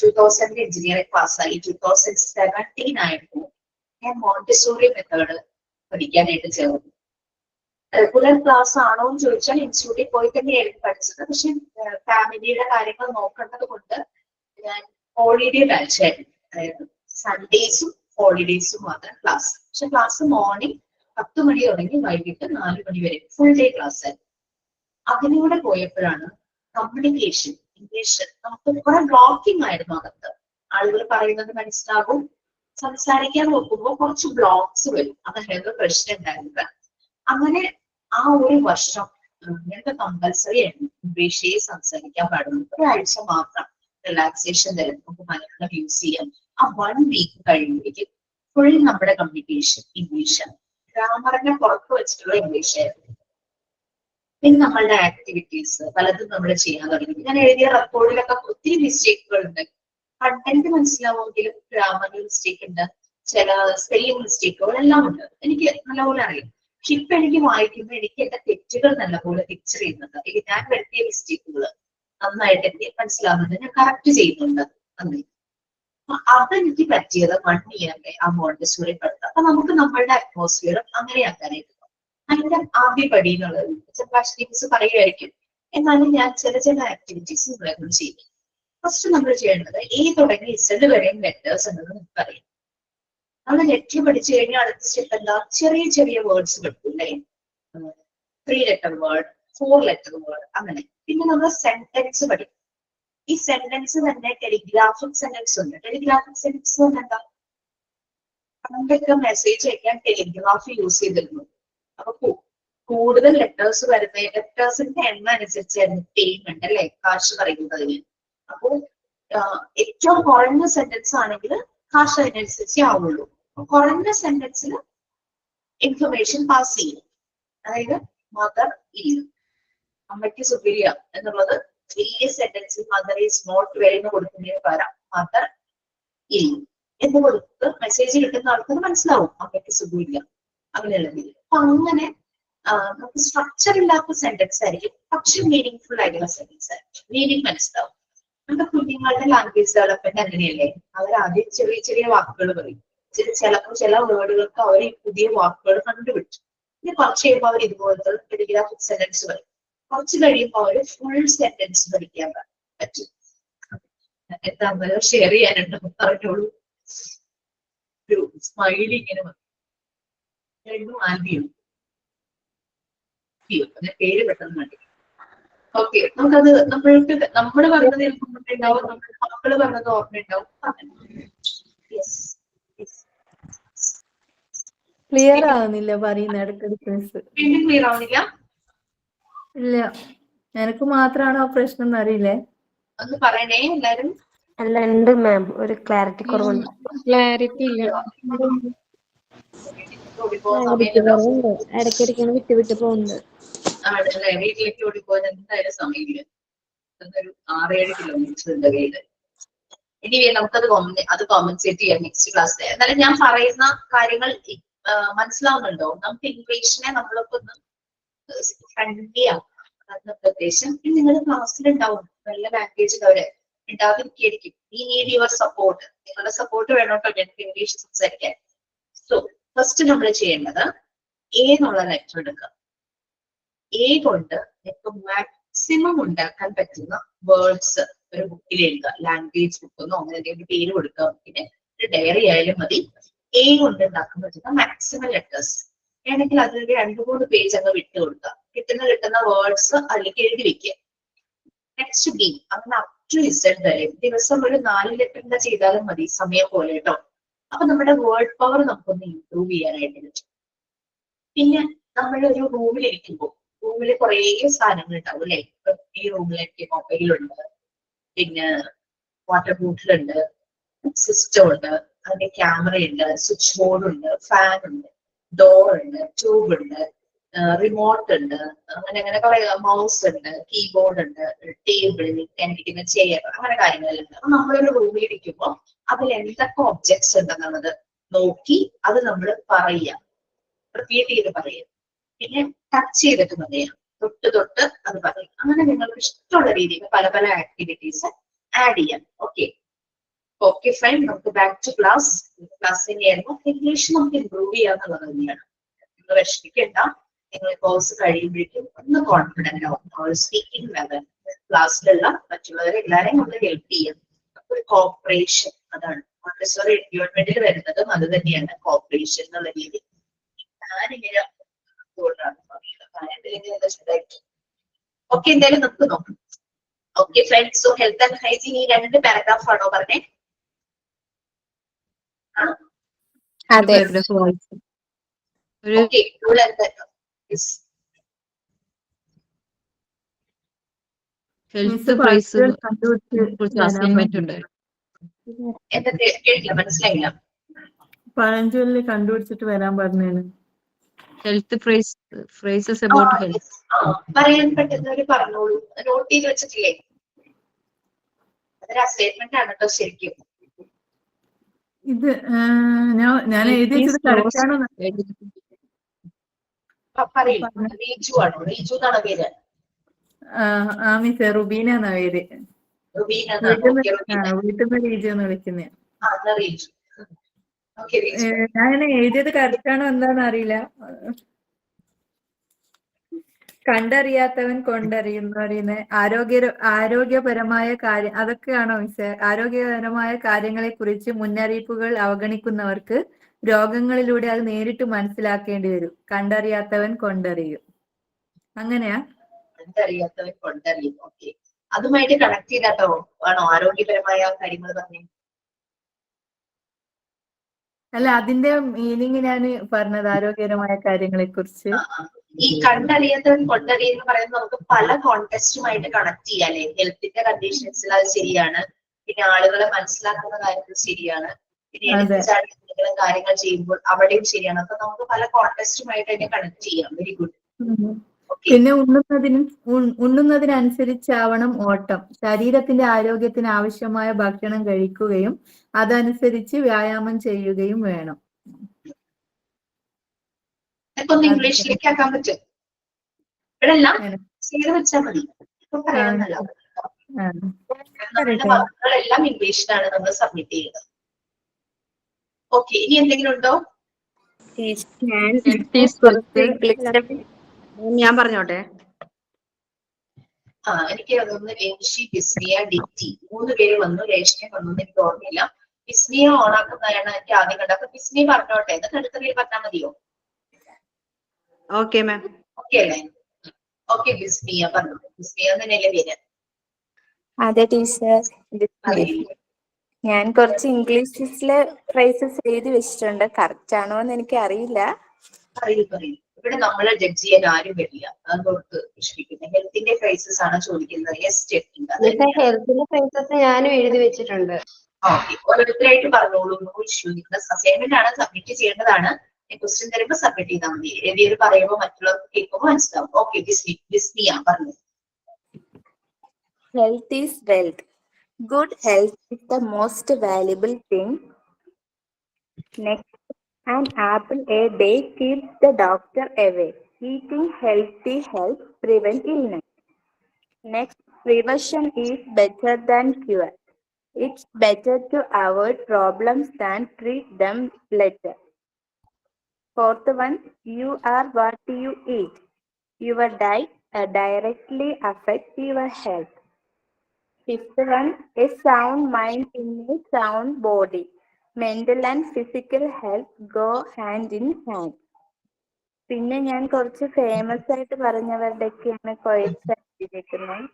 2000 എഞ്ചിനീയറിംഗ് പാസ്സായി. 2017 ആയിരുന്നു ഞാൻ മോണ്ടിസോറി മെത്തേഡ് പഠിക്കാനായിട്ട് ചേർന്നു. റെഗുലർ ക്ലാസ് ആണോ എന്ന് ചോദിച്ചാൽ ഇൻസ്റ്റിറ്റ്യൂട്ടിൽ പോയി തന്നെയായിരുന്നു പഠിച്ചത്. പക്ഷെ ഫാമിലിയുടെ കാര്യങ്ങൾ നോക്കേണ്ടത് കൊണ്ട് ഞാൻ ഹോളിഡേ ബാച്ചായിരുന്നു. അതായത് സൺഡേസും ഹോളിഡേസും മാത്രം ക്ലാസ്. പക്ഷെ ക്ലാസ് മോർണിംഗ് 10 മണി തുടങ്ങി വൈകിട്ട് 4 മണി വരെ ഫുൾ ഡേ ക്ലാസ് ആയിരുന്നു. അതിലൂടെ പോയപ്പോഴാണ് കമ്മ്യൂണിക്കേഷൻ, ഇംഗ്ലീഷ് നമുക്ക് കുറെ ബ്ലോക്കിംഗ് ആയിരുന്നു അകത്ത്. ആളുകൾ പറയുന്നത് മനസ്സിലാകും, സംസാരിക്കാൻ നോക്കുമ്പോൾ കുറച്ച് ബ്ലോക്സ് വരും. അതായിരുന്നു പ്രശ്നം ഉണ്ടായിരുന്നത്. അങ്ങനെ ആ ഒരു വർഷം ഞങ്ങൾക്ക് കമ്പൽസറി ആയിരുന്നു ഇംഗ്ലീഷേ സംസാരിക്കാൻ പാടുള്ളൂ. ഒരാഴ്ച മാത്രം റിലാക്സേഷൻ തരും, നമുക്ക് മലയാളം യൂസ് ചെയ്യാം. ആ 1 വീക്ക് കഴിയുമ്പോഴേക്കും ഫുൾ നമ്മുടെ കമ്മ്യൂണിക്കേഷൻ ഇംഗ്ലീഷാണ്. ഗ്രാമറിനെ പുറത്ത് വെച്ചിട്ടുള്ള ഇംഗ്ലീഷായിരുന്നു. പിന്നെ നമ്മളുടെ ആക്ടിവിറ്റീസ് പലതും നമ്മൾ ചെയ്യാൻ തുടങ്ങി. ഞാൻ എഴുതിയ റെക്കോർഡിലൊക്കെ ഒത്തിരി മിസ്റ്റേക്കുകൾ ഉണ്ട്. കണ്ടന്റ് മനസ്സിലാവുമെങ്കിലും ഗ്രാമറിൽ മിസ്റ്റേക്ക് ഉണ്ട്, ചില സ്പെല്ലിംഗ് മിസ്റ്റേക്കുകൾ എല്ലാം ഉണ്ട്. എനിക്ക് നല്ലപോലെ അറിയാം. പക്ഷെ ഇപ്പൊ എനിക്ക് വായിക്കുമ്പോൾ എനിക്ക് എന്റെ തെറ്റുകൾ നല്ലപോലെ പിക്ചർ ചെയ്യുന്നുണ്ട്. അല്ലെങ്കിൽ ഞാൻ വരുത്തിയ മിസ്റ്റേക്കുകൾ നന്നായിട്ട് എനിക്ക് മനസ്സിലാവുന്നുണ്ട്, ഞാൻ കറക്റ്റ് ചെയ്യുന്നുണ്ട്. അങ്ങനെ അതെനിക്ക് പറ്റിയത് 1 ഇയറിലെ ആ മോണ്ടിസോറി പഠിത്തം. അപ്പൊ നമുക്ക് നമ്മളുടെ അറ്റ്മോസ്ഫിയർ അങ്ങനെയാക്കാനായിട്ട് അതിന്റെ ആദ്യ പടി എന്നുള്ളത് ചില പറയുമായിരിക്കും. എന്നാലും ഞാൻ ചില ആക്ടിവിറ്റീസ് നിങ്ങളെ കൊണ്ട് ചെയ്യും. ഫസ്റ്റ് നമ്മൾ ചെയ്യേണ്ടത് A തുടങ്ങി Z വരെയും ലെറ്റേഴ്സ് എന്നത് നമുക്ക് അറിയാം. നമ്മൾ ലെറ്റർ പഠിച്ചു കഴിഞ്ഞാൽ അടുത്ത സ്റ്റെപ്പ് എന്താ, ചെറിയ വേർഡ്സ് പഠിക്കില്ലേ, 3 letter വേർഡ്, 4 letter വേർഡ്, അങ്ങനെ. പിന്നെ നമ്മൾ സെന്റൻസ് പഠിക്കും. ഈ സെന്റൻസ് തന്നെ ടെലിഗ്രാഫിക് സെന്റൻസ് ഉണ്ട്. ടെലിഗ്രാഫിക് സെന്റൻസ് എന്താ, പണ്ടൊക്കെ മെസ്സേജ് അയക്കാൻ ടെലിഗ്രാഫ് യൂസ് ചെയ്തിരുന്നു. അപ്പൊ കൂടുതൽ ലെറ്റേഴ്സ് വരുന്ന ലെറ്റേഴ്സിന്റെ എണ്ണം അനുസരിച്ചായിരുന്നു പേയ്മെന്റ് അല്ലെ, കാശ് പറയുന്നതിന്. അപ്പോ ഏറ്റവും കുറഞ്ഞ സെന്റൻസ് ആണെങ്കിൽ കാശ് അതിനനുസരിച്ചേ ആവുള്ളൂ. കുറഞ്ഞ സെന്റൻസിൽ ഇൻഫർമേഷൻ പാസ് ചെയ്യും. അതായത് മദർ ഇല്ല, അമ്മയ്ക്ക് സുഖില്ല എന്നുള്ളത് വലിയ സെന്റൻസിൽ മദർ ഈസ് നോട്ട് വെൽ എന്ന് കൊടുക്കുന്നതിന് പകരം മദർ ഇല്ല എന്ന് കൊടുത്ത് മെസ്സേജ് കിട്ടുന്ന ആൾക്കാർ മനസ്സിലാവും അമ്മയ്ക്ക് സുഖമില്ല അങ്ങനെയുള്ള രീതി. അപ്പൊ അങ്ങനെ നമുക്ക് സ്ട്രക്ചർ ഇല്ലാത്ത സെന്റൻസ് ആയിരിക്കും, പക്ഷെ മീനിങ് ആയിട്ടുള്ള സെന്റൻസ് ആയിരിക്കും. മീനിങ് മനസ്സിലാവും. നമ്മുടെ കുഞ്ഞുങ്ങളുടെ ലാംഗ്വേജ് ഡെവലപ്മെന്റ് അങ്ങനെയല്ലേ, അവർ ആദ്യം ചെറിയ വാക്കുകൾ പറയും. ചിലപ്പോൾ ചില വേർഡുകൾക്ക് അവർ പുതിയ വാക്കുകൾ കണ്ടുപിടിച്ചു. പിന്നെ കുറച്ച് കഴിയുമ്പോൾ അവർ ഇതുപോലത്തെ ടെലിഗ്രാഫിക് സെന്റൻസ് പറയും. കുറച്ച് കഴിയുമ്പോൾ അവർ ഫുൾ സെന്റൻസ് പഠിക്കാൻ പറ്റും. എന്താ ഷെയർ ചെയ്യാനുണ്ടോ പറഞ്ഞോളൂ. ഒരു സ്മൈലി ഇങ്ങനെ രണ്ടും ആദ്യം പേര് പെട്ടെന്ന് മതി. ഓക്കെ, നമുക്കത് നമ്മൾക്ക് നമ്മൾ പറഞ്ഞത് ഓർമ്മയുണ്ടാവും, നമ്മുടെ മക്കള് പറഞ്ഞത് ഓർമ്മയുണ്ടാവും. ക്ലിയർ ആവുന്നില്ല പറയുന്ന ഇടയ്ക്കിടയ്ക്ക് മിസ്. വീണ്ടും ക്ലിയർ ആവുന്നില്ല? ഇല്ല, എനിക്ക് മാത്രമാണോ പ്രശ്നം എന്നറിയില്ലേ. ഒന്ന് പറയണേ എല്ലാരും. അല്ല, ഉണ്ട് മാം, ഒരു ക്ലാരിറ്റി കുറവുണ്ട്. ക്ലാരിറ്റി ഇല്ല. ഇടയ്ക്കിടയ്ക്ക് വിട്ട് പോകുന്നുണ്ട്. ആണല്ലേ, വീട്ടിലേക്ക് ഓടിപ്പോകാൻ എന്തായാലും സമയമില്ല. ഒരു 6-7 കിലോമീറ്റർ ഉണ്ട് വീട്. ഇനി നമുക്കത് കോമ്പൻസേറ്റ് ചെയ്യാം നെക്സ്റ്റ് ക്ലാസ്സിൽ. എന്നാലും ഞാൻ പറയുന്ന കാര്യങ്ങൾ മനസ്സിലാവുന്നുണ്ടോ? നമുക്ക് ഇംഗ്ലീഷിനെ നമ്മളൊക്കെ ഒന്ന് ഫ്രണ്ട്ലി ആക്കാം ഉദ്ദേശം. പിന്നെ നിങ്ങളുടെ ക്ലാസ്സിലുണ്ടാവും നല്ല ലാംഗ്വേജ് അവര് ഉണ്ടാതിരിക്കും. ഈ നീഡ് യുവർ സപ്പോർട്ട്. നിങ്ങളുടെ സപ്പോർട്ട് വേണോട്ടോ ഞങ്ങൾക്ക് ഇംഗ്ലീഷ് സംസാരിക്കാൻ. സോ ഫസ്റ്റ് നമ്മൾ ചെയ്യേണ്ടത് A എന്നുള്ള ലെറ്റർ എടുക്കുക. A കൊണ്ട് നിങ്ങൾക്ക് മാക്സിമം ഉണ്ടാക്കാൻ പറ്റുന്ന വേർഡ്സ് ഒരു ബുക്കിൽ എഴുതുക. ലാംഗ്വേജ് ബുക്കെന്നോ അങ്ങനെ എന്തെങ്കിലും പേര് കൊടുക്കുക. പിന്നെ ഒരു ഡയറി ആയാലും മതി. A കൊണ്ട് ഉണ്ടാക്കാൻ പറ്റുന്ന മാക്സിമം ലെറ്റേഴ്സ് വേണമെങ്കിൽ അതിന്റെ 2-3 പേജ് അങ്ങ് വിട്ടു കൊടുക്കുക. കിട്ടുന്ന വേർഡ്സ് അതിലേക്ക് എഴുതി വെക്കുക. നെക്സ്റ്റ് B, അങ്ങനെ അപ് ടു Z വരെ ദിവസം ഒരു 4 ലെറ്ററിന്റെ ചെയ്താലും മതി, സമയം പോലെ കേട്ടോ. അപ്പൊ നമ്മുടെ വേർഡ് പവർ നമുക്കൊന്ന് ഇംപ്രൂവ് ചെയ്യാനായിട്ട് പറ്റും. പിന്നെ നമ്മളൊരു റൂമിലിരിക്കുമ്പോൾ റൂമിൽ കുറേ സാധനങ്ങൾ ഉണ്ടാവും അല്ലെ. ഈ റൂമിലേക്ക് മൊബൈലുണ്ട്, പിന്നെ വാട്ടർ ബോട്ടിലുണ്ട്, സിസ്റ്റം ഉണ്ട്, അതിന്റെ ക്യാമറ ഉണ്ട്, സ്വിച്ച് ബോർഡ് ഉണ്ട്, ഫാൻ ഉണ്ട്, ഡോർ ഉണ്ട്, ട്യൂബ് ഉണ്ട്, റിമോട്ട് ഉണ്ട്, അങ്ങനെ കുറെ മൗസ് ഉണ്ട്, കീബോർഡ് ഉണ്ട്, ടേബിൾ, ഇരിക്കുന്ന ചെയർ, അങ്ങനെ കാര്യങ്ങളെല്ലാം ഉണ്ട്. അപ്പൊ നമ്മളൊരു റൂമിൽ ഇരിക്കുമ്പോൾ അതിൽ എന്തൊക്കെ ഒബ്ജക്ട്സ് ഉണ്ടെന്നുള്ളത് നോക്കി അത് നമ്മൾ പറയുക, റിപ്പീറ്റ് ചെയ്ത് പറയുക. പിന്നെ ടച്ച് ചെയ്തിട്ട് പറയാം, തൊട്ട് അത് പറയും. അങ്ങനെ നിങ്ങൾക്ക് ഇഷ്ടമുള്ള രീതിയിൽ പല ആക്ടിവിറ്റീസ് ആഡ് ചെയ്യാം. Okay fine. നമുക്ക് ബാക്ക് ടു ക്ലാസ് തന്നെയായിരുന്നു. ഇംഗ്ലീഷ് നമുക്ക് ഇംപ്രൂവ് ചെയ്യാന്നുള്ളത് തന്നെയാണ്. നിങ്ങൾ വിഷമിക്കേണ്ട. നിങ്ങൾ കോഴ്സ് കഴിയുമ്പോഴേക്കും ഒന്ന് കോൺഫിഡന്റ് ആവും. നമ്മൾ സ്പീക്കിംഗ് ലെവൽ ക്ലാസ്സിലുള്ള മറ്റുള്ളവരെ എല്ലാവരെയും നമ്മൾ ഹെൽപ്പ് ചെയ്യാം. ഒരു കോപ്പറേഷൻ, അതാണ് മോണ്ടിസോറി എൻവയോൺമെന്റിൽ വരുന്നതും അത് തന്നെയാണ്, കോപ്പറേഷൻ എന്നുള്ള രീതി. ഞാനിങ്ങനെ ഓക്കെ, എന്തായാലും നമുക്ക് നോക്കാം. Okay friends, so health and hygiene ഈ 2 പാരഗ്രാഫ് ആണോ പറഞ്ഞേ? അതെ. ഓക്കെ, ഹെൽത്ത് പ്രൈസ് കണ്ടുപിടിച്ച് എന്താ കേട്ടില്ല, മനസ്സിലായില്ല. പഴഞ്ചൊല്ലി കണ്ടുപിടിച്ചിട്ട് വരാൻ പറഞ്ഞേന്. Health phrases about health. പറയാൻ പറ്റുന്നവര് പറഞ്ഞോളൂ. നോട്ട് ചെയ്ത് വെച്ചിട്ടില്ലേ? അതൊരു സ്റ്റേറ്റ്മെന്റ് ആണ് കേട്ടോ ശരിക്കും. ഇത് ഞാൻ എഴുതി വെച്ചത് കറക്റ്റ് ആണോ? പറയൂ. റീജു ആണോ? റീജു എന്നാണ് പേര്. മിസ് റുബീന എന്നാ പേര്. റുബീന. വീട്ടിൽ നിന്ന് റീജു എന്ന് വിളിക്കുന്നേ. അറിയിച്ചു. ഓക്കെ, ഞാൻ എഴുതിയത് കറക്റ്റ് ആണോ എന്താണെന്ന് അറിയില്ല. കണ്ടറിയാത്തവൻ കൊണ്ടറിയും എന്ന് പറയുന്നത് ആരോഗ്യപരമായ കാര്യം അതൊക്കെയാണോ മിസ്സേ? ആരോഗ്യപരമായ കാര്യങ്ങളെ കുറിച്ച് മുന്നറിയിപ്പുകൾ അവഗണിക്കുന്നവർക്ക് രോഗങ്ങളിലൂടെ അത് നേരിട്ട് മനസ്സിലാക്കേണ്ടി വരും. കണ്ടറിയാത്തവൻ കൊണ്ടറിയും, അങ്ങനെയാ? കണ്ടറിയാത്തവൻ കൊണ്ടറിയും. ഓക്കെ, അതുമായിട്ട് കണക്ട് ചെയ്താട്ടോ ആണോ ആരോഗ്യപരമായ കാര്യങ്ങൾ പറഞ്ഞു? അല്ല, അതിന്റെ മീനിങ് ഞാൻ പറഞ്ഞത് ആരോഗ്യപരമായ കാര്യങ്ങളെ കുറിച്ച്. ഈ കണ്ടറിയാത്തവൻ കൊണ്ടറിയും എന്ന് പറയുന്നത് നമുക്ക് പല കോണ്ടെക്സ്റ്റുമായിട്ട് കണക്ട് ചെയ്യാല്ലേ. ഹെൽത്തിന്റെ കണ്ടീഷൻസിൽ അത് ശരിയാണ്, പിന്നെ ആളുകളെ മനസ്സിലാക്കുന്ന കാര്യത്തിൽ ശരിയാണ്, പിന്നെ എടുത്തുചാടി എന്തെങ്കിലും കാര്യങ്ങൾ ചെയ്യുമ്പോൾ അവിടെയും ശരിയാണ്. അപ്പൊ നമുക്ക് പല കോണ്ടെക്സ്റ്റുമായിട്ട് അതിനെ കണക്ട് ചെയ്യാം. Very good. പിന്നെ ഉണ്ണുന്നതിനനുസരിച്ചാവണം ഓട്ടം. ശരീരത്തിന്റെ ആരോഗ്യത്തിന് ആവശ്യമായ ഭക്ഷണം കഴിക്കുകയും അതനുസരിച്ച് വ്യായാമം ചെയ്യുകയും വേണം. ഇപ്പൊ ഒന്ന് ഇംഗ്ലീഷിലേക്ക് ആക്കാൻ പറ്റും? ഇവിടെ എല്ലാം ചെയ്ത് വെച്ചാൽ മതി. ഇപ്പൊ പറയാനല്ല, നമ്മളുടെ വർക്കുകളെല്ലാം ഇംഗ്ലീഷിലാണ് നമ്മൾ സബ്മിറ്റ് ചെയ്യുന്നത്. ഓക്കെ, ഇനി എന്തെങ്കിലും ഉണ്ടോ? ഞാൻ പറഞ്ഞോട്ടെ. എനിക്ക് അതൊന്ന് രേഷ്മി, ബിസ്മിയ, ഡിറ്റി 3 പേര് വന്നു. രേഷ്മ വന്നു എനിക്ക് ഓർമ്മയില്ല. ബിസ്മിയ ഓണാക്കുന്നതാണ് എനിക്ക് ആദ്യം കണ്ടത്. അപ്പൊ ബിസ്മി പറഞ്ഞോട്ടെ, എന്നിട്ട് അടുത്ത പേര് പറഞ്ഞാൽ മതിയോ? Okay ma'am. ഓക്കെ അല്ലേ? ഓക്കെ, ബിസ്മിയ പറഞ്ഞു. ബിസ്മിയ തന്നെയല്ലേ പേര്? അതെ ടീച്ചർ. ഞാൻ കുറച്ച് ഇംഗ്ലീഷിലെ ഫ്രേസസ് എഴുതി വെച്ചിട്ടുണ്ട്. കറക്റ്റ് ആണോ എന്ന് എനിക്ക് അറിയില്ല. പറയൂ. ഇവിടെ നമ്മളെ ജഡ്ജ് ചെയ്യാൻ ആരും വരില്ല, അതുകൊണ്ട് വിഷമിക്കുന്നത്. ഹെൽത്തിന്റെ ഫ്രേസസ് ആണ് ചോദിക്കുന്നത്. ഹെൽത്തിന്റെ ഫ്രേസസ് ഞാനും എഴുതി വെച്ചിട്ടുണ്ട്. ഓക്കെ, ഓരോരുത്തരായിട്ട് പറഞ്ഞോളൂ. No issue. നിങ്ങളുടെ അസൈൻമെന്റ് ആണ്, സബ്മിറ്റ് ചെയ്യേണ്ടതാണ്. ക്വസ്റ്റ്യൻ തരുമ്പോൾ സബ്മിറ്റ് ചെയ്താൽ മതി. രവിയോട് പറയുമ്പോൾ മറ്റുള്ളവർക്ക് കേൾക്കുമ്പോൾ മനസ്സിലാവും. ഓക്കെ, ബിസ്മിയ പറഞ്ഞു. Health is wealth. Good health is the most valuable thing. Next, an apple a day keeps the doctor away. Eating healthy helps prevent illness. Next, prevention is better than cure. It's better to avoid problems than treat them later. Fourth one, you are what you eat. Your diet directly affects your health. Fifth one, a sound mind in a sound body. Mental and physical health go hand in hand. പിന്നെ ഞാൻ കുറച്ച് famous ആയിട്ട് പറഞ്ഞവരുടെയൊക്കെയാണ് ക്വയറ്റ്സ് എഴുതിയിരിക്കുന്നത്.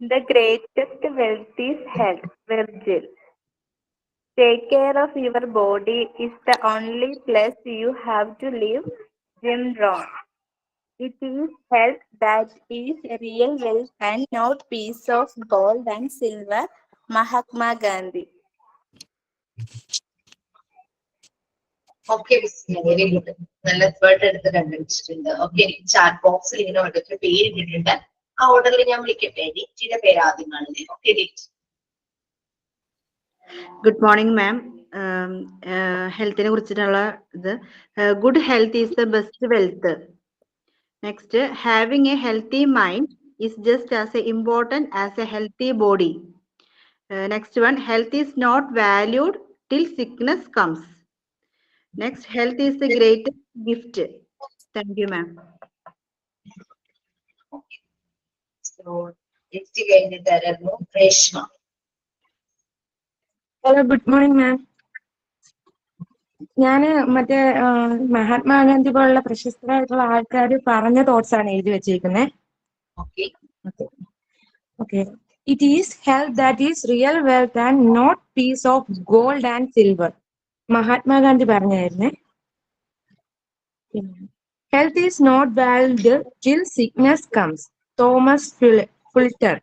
The greatest wealth is health. Virgil. Take care of your body is the only place you have to live. Jim Rohn. It is health that is real wealth and not piece of gold and silver. Mahatma Gandhi. Okay, very good. നല്ല effort എടുത്ത് കണ്ടുപിടിച്ചിട്ടുണ്ട്. Okay, chat ബോക്സിൽ ഇങ്ങനെ ഓരോരുത്തർ പേര് ഇട്ടിട്ടുണ്ട്. ആ ഓർഡറിൽ ഞാൻ വിളിക്കട്ടെ. ഡിറ്റിയുടെ പേര് ആദ്യം കാണുന്നത്. Okay, Ditty. Good morning ma'am. ഹെൽത്തിനെ കുറിച്ചിട്ടുള്ള ഇത്, good health is the best wealth. Next, having a healthy mind is just as important as a healthy body. Next one, health is not valued till sickness comes. Next, health is the greatest gift. Thank you ma'am. Ditty കഴിഞ്ഞിട്ടായിരുന്നു Reshma. Hello, good morning ma'am. ഞാന് മറ്റേ മഹാത്മാഗാന്ധി പോലുള്ള പ്രശസ്തരായിട്ടുള്ള ആൾക്കാർ പറഞ്ഞ thoughts ആണ് എഴുതി വെച്ചിരിക്കുന്നത്. Okay, it is health that is real wealth and not piece of gold and silver. Mahatma Gandhi പറഞ്ഞായിരുന്നേ. Health is not valued till sickness comes. Thomas Fuller.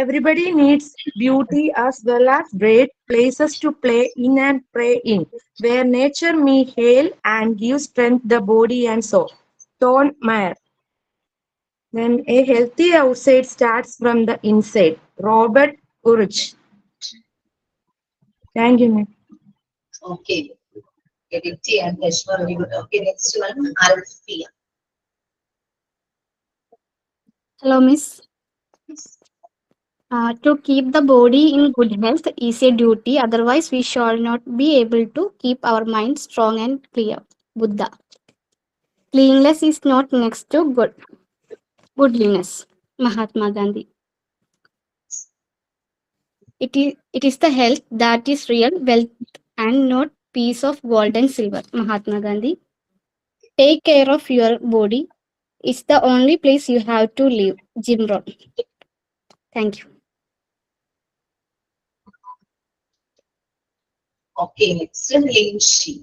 Everybody needs beauty as well as great places to play in and pray in, where nature may heal and give strength the body and soul. Thorn Meyer. Then a healthy outside starts from the inside. Robert Urich. Thank you, ma'am. Okay, ഡിറ്റി and Reshma, very good. Okay, next one, Alfia. Hello, Miss. To keep the body in good health is a duty, otherwise, we shall not be able to keep our mind strong and clear. Buddha. Cleanliness is not next to goodliness. Mahatma Gandhi. It is the health that is real wealth and not piece of gold and silver. Mahatma Gandhi. Take care of your body. It's the only place you have to live. Jim Rohn. Thank you. Okay, next Linshi.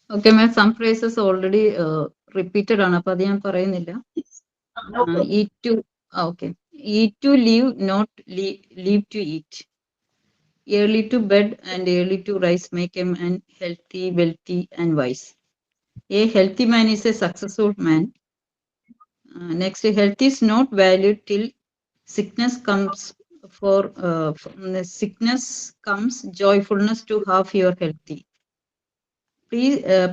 Okay, ma'am, some phrases already repeated ആണ് അപ്പൊ അത് ഞാൻ പറയുന്നില്ല. No problem. Eat to eat to live, not live to eat. Early to bed and early to rise make a man healthy, wealthy, and wise. A healthy man is a successful man. Next, health is not valued till sickness comes. Sickness comes, joyfulness to have your healthy.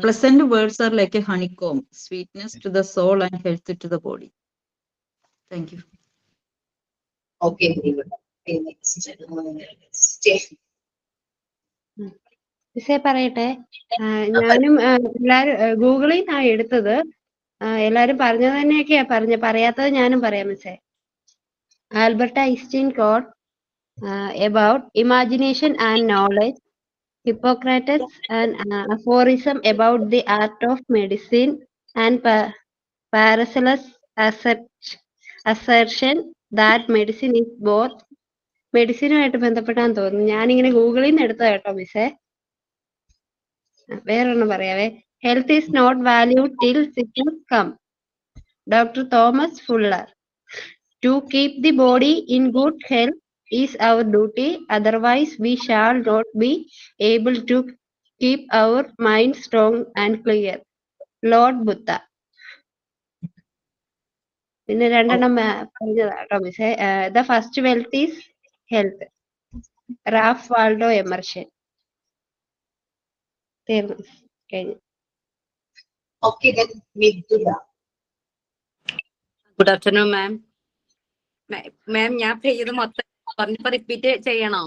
Pleasant words are like a honeycomb, sweetness to the soul and health to the body. Thank you. Okay, very good. Okay, next. മിസ്സേ പറയട്ടെ, ഞാനും എല്ലാരും ഗൂഗിളിൽ നിന്നാണ് എടുത്തത്. എല്ലാരും പറഞ്ഞത് തന്നെയൊക്കെയാ പറയാത്തത് ഞാനും പറയാം മിസ്സേ. Albert Einstein quote about imagination and knowledge. Hippocrates an aphorism about the art of medicine, and Paracelsus assertion that medicine is both. മെഡിസിനുമായിട്ട് ബന്ധപ്പെട്ടാന്ന് തോന്നുന്നു. ഞാനിങ്ങനെ ഗൂഗിളിൽ നിന്ന് എടുത്തത് കേട്ടോ മിസ്സേ. വേറൊരെണ്ണം പറയാവേ. Health is not valued till sickness come. Doctor Thomas Fuller. To keep the body in good health is our duty, otherwise we shall not be able to keep our mind strong and clear. Lord Buddha. പിന്നെ രണ്ടെണ്ണം പറഞ്ഞതാ കേട്ടോ മിസ്സേ. The first wealth is health. Ralph Waldo Emerson. തീർന്നു കഴിഞ്ഞു. Okay, then Vidya. Good afternoon മാം. മാം ഞാൻ ചെയ്ത് മൊത്തം പറഞ്ഞപ്പോ റിപ്പീറ്റ് ചെയ്യണോ?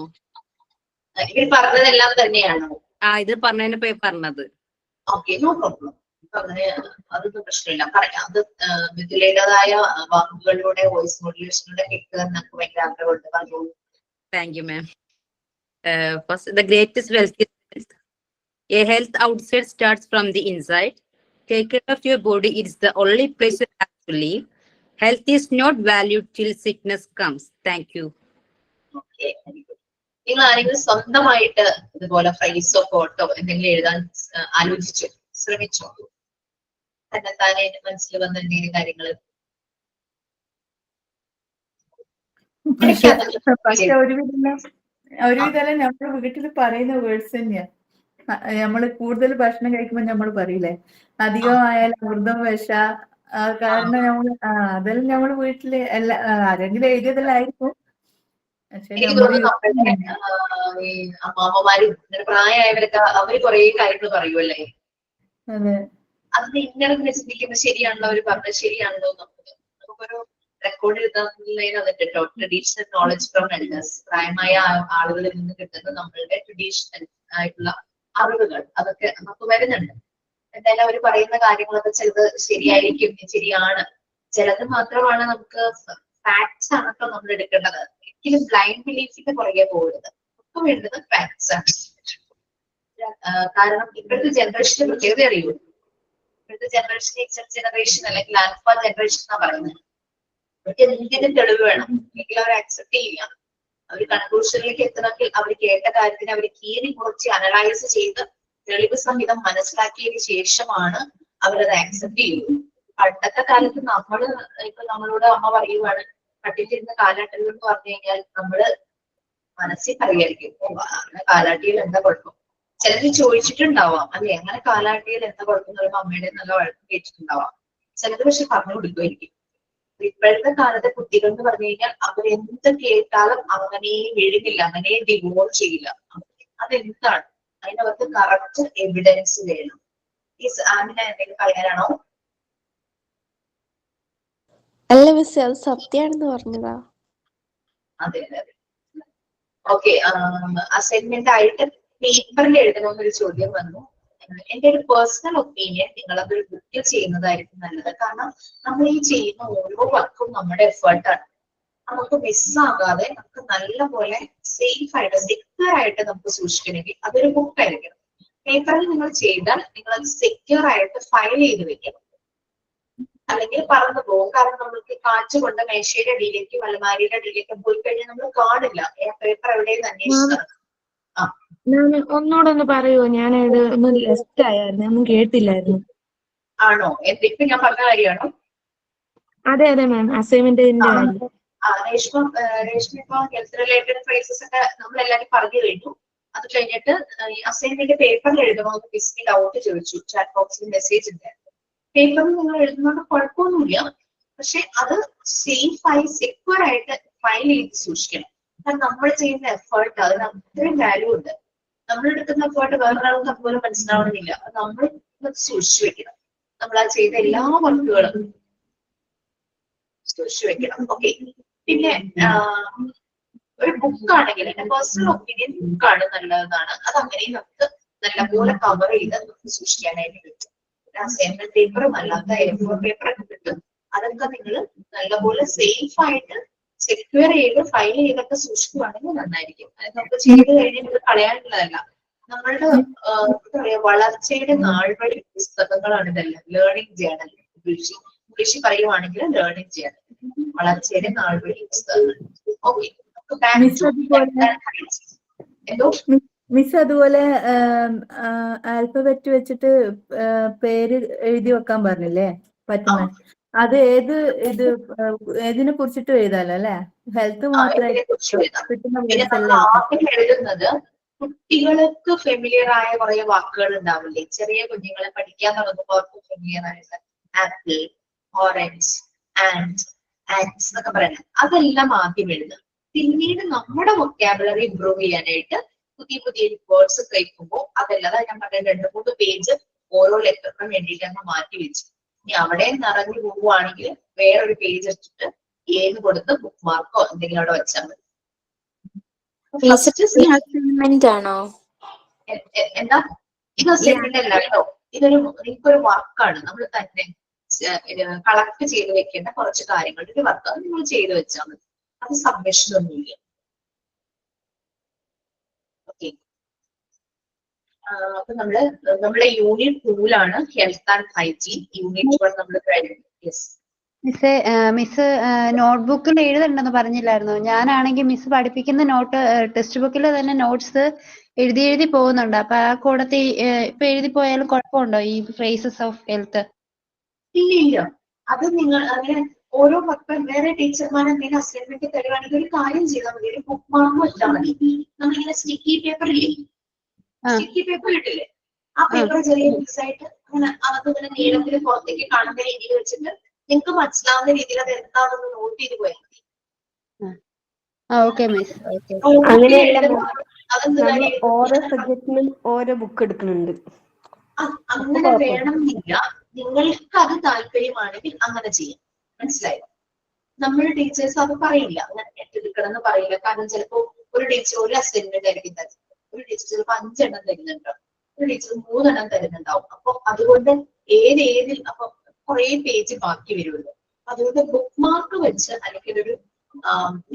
ഇവർ പറഞ്ഞതെല്ലാം തന്നെയാണോ? ഇത് പറഞ്ഞതിന് പറഞ്ഞത്. Okay, no problem. അതൊന്നും പ്രശ്നമില്ല. പറയാം. അത് വിദ്യയുടേതായ വാക്കുകളിലൂടെ വോയിസ് മോഡുലേഷനിലൂടെ കേൾക്കാൻ നമുക്ക് ഭയങ്കര ആഗ്രഹമുണ്ട്. പറഞ്ഞോളൂ. Thank you ma'am. First, the greatest wealth is health. A health outside starts from the inside. Take care of your body. It's the only place you have to live. Health is not valued till sickness comes. Thank you. Okay, very good. നിങ്ങൾ ആരെങ്കിലും സ്വന്തമായിട്ട് ഇതുപോലെ ഫ്രൈസോ കോട്ടോ എന്തെങ്കിലും എഴുതാൻ ആലോചിച്ചോ, ശ്രമിച്ചോ? തന്നെത്താനെ മനസ്സിൽ വന്ന എന്തെങ്കിലും കാര്യങ്ങൾ? പക്ഷെ ഒരുവിധം നമ്മൾ വീട്ടിൽ പറയുന്ന വേർഡ്സ് തന്നെയാ. നമ്മള് കൂടുതൽ ഭക്ഷണം കഴിക്കുമ്പോ നമ്മൾ പറയില്ലേ, അധികമായാൽ അമൃതം വിഷ. കാരണം നമ്മള് അതെല്ലാം നമ്മള് വീട്ടില് ആരെങ്കിലും എഴുതിയതെല്ലായിരിക്കും. എനിക്ക് തോന്നുന്നു ഈ അമ്മാമ്മമാരും പ്രായമായവരൊക്കെ അവര് കുറെ കാര്യങ്ങൾ പറയുമല്ലേ. അത് ഇന്നലെ ചിന്തിക്കുന്നത് ശരിയാണല്ലോ, അവര് പറഞ്ഞത് ശരിയാണല്ലോ. നമുക്കൊരു റെക്കോർഡ് എഴുതാന്നുള്ളതിന് അതുണ്ട് കേട്ടോ. Traditional knowledge from elders. പ്രായമായ ആളുകളിൽ നിന്ന് കിട്ടുന്ന നമ്മളുടെ ട്രഡീഷണൽ ആയിട്ടുള്ള അറിവുകൾ അതൊക്കെ നമുക്ക് വരുന്നുണ്ട്. എന്തായാലും അവർ പറയുന്ന കാര്യങ്ങളൊക്കെ ചിലത് ശരിയായിരിക്കും, ശരിയാണ്. ചിലത് മാത്രമാണ് നമുക്ക് ഫാക്ട്സ് ആണ് കേട്ടോ നമ്മൾ എടുക്കേണ്ടത്. ഒരിക്കലും ബ്ലൈൻഡ് ബിലീഫിന്റെ പുറകെ പോകരുത്. നമുക്ക് വേണ്ടത് ഫാക്ട്സ് ആണ്. കാരണം ഇപ്പോഴത്തെ ജനറേഷന്റെ പ്രത്യേകത അറിയൂ. ഇപ്പോഴത്തെ ജനറേഷൻ ജനറേഷൻ അല്ലെങ്കിൽ ആൽഫ ജനറേഷൻ എന്നാ പറയുന്നത്. അവർക്ക് എന്തിനും തെളിവ് വേണം, എങ്കിൽ അവർ അക്സെപ്റ്റ് ചെയ്യാം. അവർ കൺക്ലൂഷനിലേക്ക് എത്തണമെങ്കിൽ അവർ കേട്ട കാര്യത്തിന് അവർ കീറി കുറച്ച് അനലൈസ് ചെയ്ത് തെളിവ് സഹിതം മനസ്സിലാക്കിയതിന് ശേഷമാണ് അവരത് ആക്സെപ്റ്റ് ചെയ്യുന്നത്. പണ്ടത്തെ കാലത്ത് ഇപ്പൊ നമ്മളോട് അമ്മ പറയുവാണ് പട്ടിച്ചിരുന്ന കാലാട്ടുകൾ എന്ന് പറഞ്ഞു കഴിഞ്ഞാൽ നമ്മള് മനസ്സിൽ പറയായിരിക്കും, അങ്ങനെ കാലാട്ടിയിൽ എന്താ കുഴപ്പം. ചിലര് ചോദിച്ചിട്ടുണ്ടാവാം, അല്ലെ അങ്ങനെ കാലാട്ടിയിൽ എന്താ കുഴപ്പം എന്ന് പറയുമ്പോൾ അമ്മയുടെ നല്ല വഴക്കം കേട്ടിട്ടുണ്ടാവാം. ചിലത് പക്ഷെ പറഞ്ഞു കൊടുക്കുമായിരിക്കും. ഇപ്പോഴത്തെ കാലത്തെ കുട്ടികൾ എന്ന് പറഞ്ഞു കഴിഞ്ഞാൽ അവരെന്ത് കേട്ടാലും അങ്ങനെ എഴുതില്ല, അങ്ങനെ ഡിവോൾവ് ചെയ്യില്ല. അതെന്താണ്? അതിനവർക്ക് കറക്റ്റ് എവിഡൻസ് വേണം. ഈ ആമിന എന്തെങ്കിലും പറയാനാണോ? അല്ല മിസ് അത് സത്യാണെന്ന് പറഞ്ഞതാ. അതെ അതെ അതെ. ഓക്കെ, അസൈൻമെന്റ് ആയിട്ട് പേപ്പറിൽ എഴുതണമെന്നൊരു ചോദ്യം വന്നു. എന്റെ ഒരു പേഴ്സണൽ ഒപ്പീനിയൻ, നിങ്ങൾ അതൊരു ബുക്കിൽ ചെയ്യുന്നതായിരിക്കും നല്ലത്. കാരണം നമ്മൾ ഈ ചെയ്യുന്ന ഓരോ വർക്കും നമ്മുടെ എഫേർട്ടാണ്. നമുക്ക് മിസ്സാകാതെ നമുക്ക് നല്ലപോലെ സേഫ് ആയിട്ട് സെക്യൂർ ആയിട്ട് നമുക്ക് സൂക്ഷിക്കണമെങ്കിൽ അതൊരു ബുക്ക് ആയിരിക്കണം. പേപ്പറിൽ നിങ്ങൾ ചെയ്താൽ നിങ്ങൾ അത് സെക്യൂർ ആയിട്ട് ഫയൽ ചെയ്ത് വെക്കണം, അല്ലെങ്കിൽ പറന്നു പോകും. കാരണം നമ്മൾക്ക് കാറ്റ് കൊണ്ട് മേശയുടെ അടിയിലേക്കും അലമാരിയുടെ അടിയിലേക്കും പോയി കഴിഞ്ഞാൽ നമ്മൾ കാണില്ല പേപ്പർ എവിടെയെന്ന് അന്വേഷിച്ചു. ഞാൻ ഒന്നുകൂടെ ഒന്ന് പറയുമോ? ഞാൻ ഒന്ന് ലെഫ്റ്റ് ആയിരുന്നു, ഒന്നും കേട്ടില്ലായിരുന്നു. ആണോ? ഇപ്പൊ ഞാൻ പറഞ്ഞ കാര്യമാണോ? അതെ അതെ മാം, അസൈൻമെന്റിന്റെ കാര്യം. രേഷ്മ ഇപ്പൊ ഹെൽത്ത് റിലേറ്റഡ് ഫ്രേസസ് ഒക്കെ നമ്മൾ എല്ലാവരും പറഞ്ഞു കഴിഞ്ഞു. അത് കഴിഞ്ഞിട്ട് അസൈൻമെന്റ് പേപ്പറിൽ എഴുതണമെന്ന് മിസ്സിന് ഡൗട്ട് ചോദിച്ചു, ചാറ്റ് ബോക്സിൽ മെസ്സേജ് ഉണ്ടായിരുന്നു. പേപ്പറിൽ നിങ്ങൾ എഴുതുന്നത് കുഴപ്പമൊന്നുമില്ല, പക്ഷെ അത് സേഫ് ആയി സെക്യൂർ ആയിട്ട് ഫയൽ ചെയ്ത് സൂക്ഷിക്കണം. കാരണം നമ്മൾ ചെയ്യുന്ന എഫേർട്ട് അതിന് അത്രയും വാല്യൂ ഉണ്ട്. നമ്മൾ എടുക്കുന്ന എഫേർട്ട് വേറൊരാൾക്ക് അതുപോലെ മനസ്സിലാവണമെന്നില്ല. നമ്മൾ സൂക്ഷിച്ചു വെക്കണം. നമ്മൾ ആ ചെയ്ത എല്ലാ വർക്കുകളും സൂക്ഷിച്ചു വെക്കണം. ഓക്കെ, പിന്നെ ഒരു ബുക്കാണെങ്കിൽ എന്റെ പേഴ്സണൽ ഒപ്പീനിയൻ ബുക്കാണ് നല്ലതാണ്. അത് അങ്ങനെയും നമുക്ക് നല്ലപോലെ കവർ ചെയ്ത് നമുക്ക് സൂക്ഷിക്കാനായിട്ട് പറ്റും. അസൈൻമെന്റ് പേപ്പറും അല്ലാത്ത A4 പേപ്പർ ഒക്കെ കിട്ടും. അതൊക്കെ നിങ്ങൾ നല്ലപോലെ സേഫ് ആയിട്ട് സെക്യൂർ ചെയ്ത് ഫയൽ ചെയ്തൊക്കെ സൂക്ഷിക്കുകയാണെങ്കിൽ നന്നായിരിക്കും. അത് നമുക്ക് ചെയ്ത് കഴിഞ്ഞാൽ കളയാനുള്ളതല്ല. നമ്മളുടെ എന്താ പറയാ, വളർച്ചയുടെ നാൾവഴി പുസ്തകങ്ങളാണ് ഇതെല്ലാം. ലേണിംഗ് ജേണൽ ഇംഗ്ലീഷിൽ പറയുവാണെങ്കിൽ ലേണിംഗ് ജേണൽ, വളർച്ചയുടെ നാൾവഴി പുസ്തകങ്ങൾ. ഓക്കെ, എന്തോ മിസ് അതുപോലെ ആൽഫബറ്റ് വെച്ചിട്ട് പേര് എഴുതി വെക്കാൻ പറഞ്ഞില്ലേ പറ്റുന്ന, അത് ഏതിനെ കുറിച്ചിട്ട് എഴുതാലോ അല്ലെ? ഹെൽത്ത് മാത്രമായിട്ട് കിട്ടുന്ന വേർഡ്സ് അല്ലേ എഴുതുന്നത്? കുട്ടികൾക്ക് ഫെമിലിയർ ആയ കുറെ വാക്കുകൾ ഉണ്ടാവില്ലേ? ചെറിയ കുഞ്ഞുങ്ങളെ പഠിക്കാൻ തുടങ്ങുമ്പോൾ അവർക്ക് ഫെമിലിയർ ആയിട്ട് ആപ്പിൾ, ഓറഞ്ച്, ആൻഡ്സ് എന്നൊക്കെ പറയുന്നത്, അതെല്ലാം ആദ്യം എഴുതുക. പിന്നീട് നമ്മുടെ വൊക്കാബുലറി ഇംപ്രൂവ് ചെയ്യാനായിട്ട് പുതിയ പുതിയ വേർഡ്സ് കഴിക്കുമ്പോൾ അതല്ലാതെ ഞാൻ പറഞ്ഞ 2-3 പേജ് ഓരോ ലെറ്ററിനും വേണ്ടിയിട്ട് നമ്മൾ മാറ്റി വെച്ചു. ഇനി അവിടെ നിറഞ്ഞു പോവുകയാണെങ്കിൽ വേറൊരു പേജ് എടുത്തിട്ട് ഏത് കൊടുത്ത് ബുക്ക് മാർക്കോ എന്തെങ്കിലും അവിടെ വെച്ചാൽ മതി. ആണോ? എന്താ ഇത്? അസൈൻമെന്റ് അല്ല കേട്ടോ, നിങ്ങൾക്കൊരു വർക്കാണ്. നമ്മൾ തന്നെ കളക്ട് ചെയ്ത് വെക്കേണ്ട കുറച്ച് കാര്യങ്ങളുടെ ഒരു വർക്ക്, അത് നിങ്ങൾ ചെയ്ത് വെച്ചാൽ മതി. അത് സബ്മിഷൻ ഒന്നുമില്ല. ഓക്കെ, അപ്പൊ നമ്മുടെ unit 2 health and hygiene. Unit 1 നമ്മൾ കഴിഞ്ഞു. യെസ് മിസ് നോട്ട്ബുക്കിൽ എഴുതണ്ടെന്ന് പറഞ്ഞില്ലായിരുന്നു? ഞാനാണെങ്കിൽ മിസ് പഠിപ്പിക്കുന്ന ടെക്സ്റ്റ് ബുക്കിൽ തന്നെ നോട്ട്സ് എഴുതി പോകുന്നുണ്ട്. അപ്പൊ ആ കൂടത്തിൽ ഇപ്പൊ എഴുതി പോയാലും കുഴപ്പമുണ്ടോ ഈ ഫ്രേസസ് ഓഫ് ഹെൽത്ത്? ഇല്ല, അത് നിങ്ങൾ അങ്ങനെ ഓരോ മക്കൾ വേറെ ടീച്ചർമാർ എന്തെങ്കിലും അസൈൻമെന്റ് തരുവാണെങ്കിൽ ഒരു കാര്യം ചെയ്താൽ മതി, ഒരു ബുക്ക് മാർക്ക് വെച്ചാൽ മതി. നമ്മളിങ്ങനെ സ്റ്റിക്കി പേപ്പർ ഇല്ലേ, സ്റ്റിക്കി പേപ്പർ ഇട്ടില്ലേ, ആ പേപ്പർ ചെറിയ പീസായിട്ട് അങ്ങനെ അതൊക്കെ നീളത്തിൽ പുറത്തേക്ക് കാണുന്ന രീതിയിൽ വെച്ചിട്ട് നിങ്ങൾക്ക് മനസ്സിലാവുന്ന രീതിയിൽ അത് എന്താണെന്ന് നോട്ട് ചെയ്ത് പോയാൽ മതി. ഓരോ സബ്ജക്റ്റിനും ഓരോ ബുക്ക് എടുക്കുന്നുണ്ട്. അങ്ങനെ വേണമെന്നില്ല, നിങ്ങൾക്ക് അത് താല്പര്യമാണെങ്കിൽ അങ്ങനെ ചെയ്യാം. മനസ്സിലായോ? നമ്മൾ ടീച്ചേഴ്സ് അത് പറയില്ല, അങ്ങനെ എടുക്കണം എന്ന് പറയില്ല. കാരണം ചിലപ്പോ ഒരു ടീച്ചർ ഒരു അസൈൻമെന്റ് ആയിരിക്കും തരുന്നത്, ഒരു ടീച്ചർ ചിലപ്പോൾ 5 എണ്ണം തരുന്നുണ്ടാവും, ഒരു ടീച്ചർ 3 എണ്ണം തരുന്നുണ്ടാവും. അപ്പൊ അതുകൊണ്ട് ഏതിൽ അപ്പൊ കുറെ പേജ് ബാക്കി വരുമല്ലോ. അതുകൊണ്ട് ബുക്ക് മാർക്ക് വെച്ച് അല്ലെങ്കിൽ ഒരു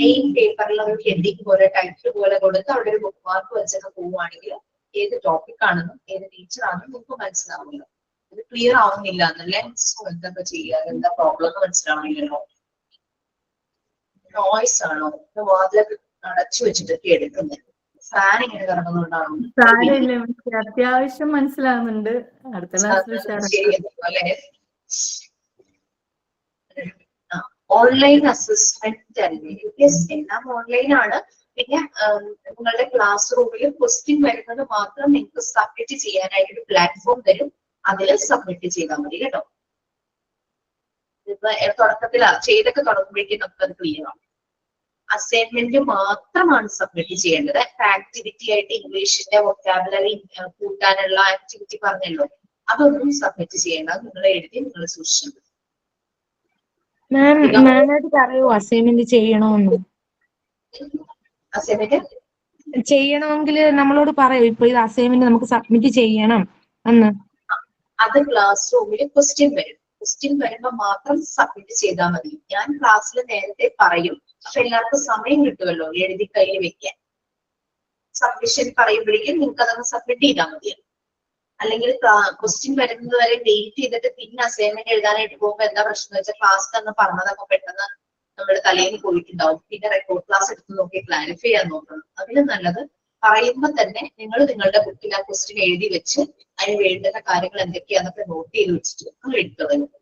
മെയിൻ പേപ്പറിൽ ഒരു ഹെഡിങ് പോലെ ടൈറ്റിൽ പോലെ കൊടുത്ത് അവിടെ ഒരു ബുക്ക് മാർക്ക് വെച്ചൊക്കെ പോവുകയാണെങ്കിൽ ഏത് ടോപ്പിക് ആണെന്നും ഏത് ടീച്ചർ ആണെന്നും നമുക്ക് മനസ്സിലാവില്ല. ഇത് ക്ലിയർ ആവുന്നില്ല എന്നല്ലേ? എന്തൊക്കെ ചെയ്യുക, എന്താ പ്രോബ്ലം എന്ന് മനസ്സിലാവണില്ലല്ലോ. നോയ്സ് ആണോ? വാതിലൊക്കെ അടച്ചു വെച്ചിട്ടൊക്കെ എടുക്കുന്നത്? ഫാൻ ഇങ്ങനെ കറങ്ങുന്നതുകൊണ്ടാണോ? അത്യാവശ്യം മനസ്സിലാവുന്നുണ്ട്. അടുത്ത ക്ലാസ്സിൽ ഓൺലൈൻ അസസ്മെന്റ് അല്ലേ? യെസ്, എല്ലാം ഓൺലൈൻ ആണ്. പിന്നെ നിങ്ങളുടെ ക്ലാസ് റൂമിൽ ക്വസ്റ്റ്യൻ വരുന്നത് മാത്രം നിങ്ങൾക്ക് സബ്മിറ്റ് ചെയ്യാനായിട്ട് ഒരു പ്ലാറ്റ്ഫോം തരും, അതിൽ സബ്മിറ്റ് ചെയ്താൽ മതി കേട്ടോ. ഇപ്പൊ തുടക്കത്തിൽ ചെയ്തൊക്കെ തുടങ്ങുമ്പോഴേക്കും നമുക്കത് ക്ലിയർ ആവും. അസൈൻമെന്റ് മാത്രമാണ് സബ്മിറ്റ് ചെയ്യേണ്ടത്. ആക്ടിവിറ്റി ആയിട്ട് ഇംഗ്ലീഷിന്റെ വൊക്കാബുലറി കൂട്ടാനുള്ള ആക്ടിവിറ്റി പറഞ്ഞല്ലോ, അതൊന്നും സബ്മിറ്റ് ചെയ്യേണ്ട. നിങ്ങൾ എഴുതി നിങ്ങൾ സൂക്ഷിച്ചു. മാമായിട്ട് പറയൂ അസൈൻമെന്റ് ചെയ്യണമെന്ന്. അസൈൻമെന്റ് ചെയ്യണമെങ്കിൽ നമ്മളോട് പറയൂ, ഇപ്പൊ ഇത് അസൈൻമെന്റ് നമുക്ക് സബ്മിറ്റ് ചെയ്യണം എന്ന്. അത് ക്ലാസ് റൂമിൽ ക്വസ്റ്റ്യൻ വരും. ക്വസ്റ്റ്യൻ വരുമ്പോൾ മാത്രം സബ്മിറ്റ് ചെയ്താൽ മതി. ഞാൻ ക്ലാസ്സിൽ നേരത്തെ പറയും, അപ്പൊ എല്ലാവർക്കും സമയം കിട്ടുമല്ലോ എഴുതി കയ്യിൽ വെക്കാൻ. സബ്മിഷൻ പറയുമ്പോഴേക്കും നിങ്ങൾക്ക് അതങ്ങ് സബ്മിറ്റ് ചെയ്താൽ മതി. അല്ലെങ്കിൽ ക്വസ്റ്റ്യൻ വരുന്നത് വരെ വെയിറ്റ് ചെയ്തിട്ട് പിന്നെ അസൈൻമെന്റ് എഴുതാനായിട്ട് പോകുമ്പോൾ എന്താ പ്രശ്നം വെച്ചാൽ ക്ലാസ്സിൽ അന്ന് പറഞ്ഞതൊക്കെ പെട്ടെന്ന് നമ്മുടെ തലയിൽ പോയിട്ടുണ്ടാവും. പിന്നെ റെക്കോർഡ് ക്ലാസ് എടുത്ത് നോക്കി ക്ലാരിഫൈ ചെയ്യാൻ നോക്കണം. അതിന് നല്ലത് പറയുമ്പോൾ തന്നെ നിങ്ങൾ നിങ്ങളുടെ ബുക്കിൽ ആ ക്വസ്റ്റ്യൻ എഴുതി വെച്ച് അതിന് വേണ്ടുന്ന കാര്യങ്ങൾ എന്തൊക്കെയാന്നൊക്കെ നോട്ട് ചെയ്ത് വെച്ചിട്ട് അത് എടുക്കുന്നത്.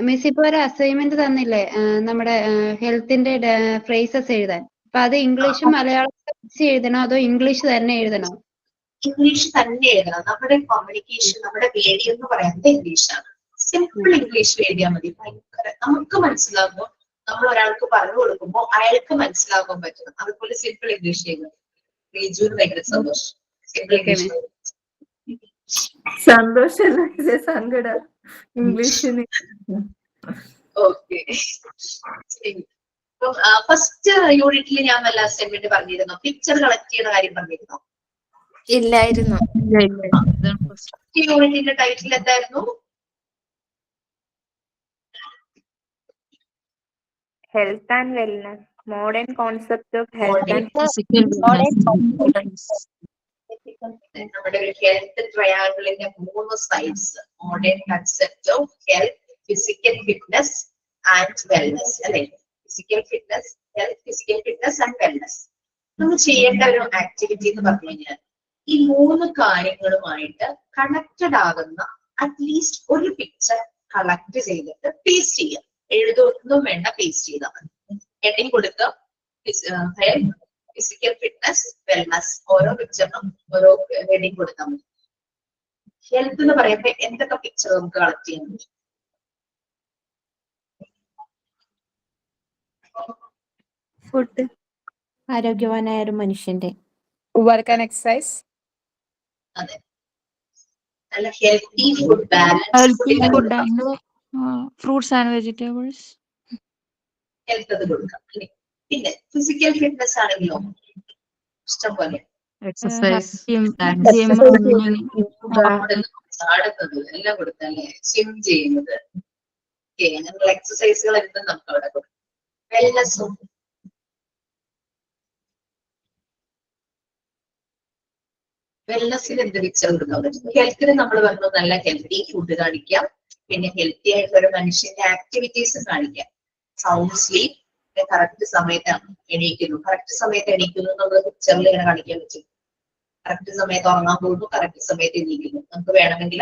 മിസ് ഇപ്പൊ ഒരു അസൈൻമെന്റ് തന്നില്ലേ നമ്മുടെ ഹെൽത്തിന്റെ ഫ്രേസസ് എഴുതാൻ. അപ്പൊ അത് ഇംഗ്ലീഷും മലയാളവും എഴുതണോ അതോ ഇംഗ്ലീഷ് തന്നെ എഴുതണോ? ഇംഗ്ലീഷ് തന്നെ എഴുതണം. നമ്മുടെ കമ്മ്യൂണിക്കേഷൻ, നമ്മുടെ വേദി എന്ന് പറയുന്നത് ഇംഗ്ലീഷാണ്. സിമ്പിൾ ഇംഗ്ലീഷ് എഴുതിയാൽ മതി. ഭയങ്കര നമുക്ക് മനസ്സിലാകുമ്പോൾ നമ്മൾ ഒരാൾക്ക് പറഞ്ഞു കൊടുക്കുമ്പോൾ അയാൾക്ക് മനസ്സിലാക്കാൻ പറ്റണം. അതുപോലെ സിമ്പിൾ ഇംഗ്ലീഷ് എഴുതണം. റിജുവിന് ഭയങ്കര സന്തോഷം. സിമ്പിൾ ഇംഗ്ലീഷ് സന്തോഷല്ല, സങ്കട ഇംഗ്ലീഷിന്. ഓക്കെ. ഫസ്റ്റ് യൂണിറ്റിൽ ഞാൻ വല്ല അസൈൻമെന്റ് പറഞ്ഞിരുന്നോ? പിക്ചർ കളക്ട് ചെയ്യുന്ന കാര്യം പറഞ്ഞിരുന്നോ? ഇല്ലായിരുന്നു. ഈ യൂണിറ്റിന്റെ ടൈറ്റിൽ എന്തായിരുന്നു? Health and wellness, modern concept of health Modern and നമ്മുടെ ഒരു ഹെൽത്ത് ട്രയാങ്കിളിന്റെ 3 sides. Modern concept of health, physical fitness and wellness, അല്ലെ? Physical fitness, health, physical fitness and wellness. നമ്മൾ ചെയ്യേണ്ട ഒരു ആക്ടിവിറ്റി എന്ന് പറഞ്ഞു കഴിഞ്ഞാൽ ഈ 3 കാര്യങ്ങളുമായിട്ട് കണക്റ്റഡ് ആകുന്ന അറ്റ്ലീസ്റ്റ് ഒരു പിക്ചർ കളക്ട് ചെയ്തിട്ട് പേസ്റ്റ് ചെയ്യാം. എഴുതൊന്നും വേണ്ട, പേസ്റ്റ് ചെയ്താൽ മതി. ഹെഡിങ് കൊടുക്കുക, ഹെൽത്ത്, ഫിസിക്കൽ ഫിറ്റ്നസ്, വെൽനസ്. ഓരോ പിക്ചറിനും ഓരോ ഹെഡിങ് കൊടുത്താൽ മതി. ഹെൽത്ത് എന്ന് പറയുമ്പോൾ എന്തൊക്കെ പിക്ചർ നമുക്ക് കളക്ട് ചെയ്യാൻ പറ്റും? ഫുഡ്, ആരോഗ്യവാനായ ഒരു മനുഷ്യന്റെ. Work and exercise. അതെ, നല്ല healthy food, Healthy food balance and fruits and vegetables. Health അത് കൊടുക്കാം, അല്ലെ? പിന്നെ ഫിസിക്കൽ ഫിറ്റ്നസ് ആണെങ്കിലോ ഇഷ്ടം പോലെ Exercise. Gym, and gym, running. ചാടുന്നത് എല്ലാം കൊടുത്തല്ലേ? സ്വിം ചെയ്യുന്നത്, അങ്ങനെയുള്ള എക്സസൈസുകൾ എന്തും നമുക്ക് അവിടെ കൊടുക്കാം. വെൽനസ്സും വെൽനസ്സിന് എന്ത് പിക്ചർ കൊടുക്കാൻ പറ്റും? ഹെൽത്തിന് നമ്മൾ പറഞ്ഞു നല്ല ഹെൽത്തി ഫുഡ് കാണിക്കാം, പിന്നെ ഹെൽത്തി ആയിട്ടുള്ള ഒരു മനുഷ്യന്റെ ആക്ടിവിറ്റീസ് കാണിക്കാം. സൗണ്ട് സ്ലീപ്പ്, കറക്റ്റ് സമയത്ത് എണീക്കുന്നു. കറക്റ്റ് സമയത്ത് എണീക്കുന്നു നമ്മൾ പിക്ചറിൽ ഇങ്ങനെ കാണിക്കാൻ പറ്റും. കറക്റ്റ് സമയത്ത് ഉറങ്ങാൻ പോകുന്നു, കറക്റ്റ് സമയത്ത് എണീക്കുന്നു. നമുക്ക് വേണമെങ്കിൽ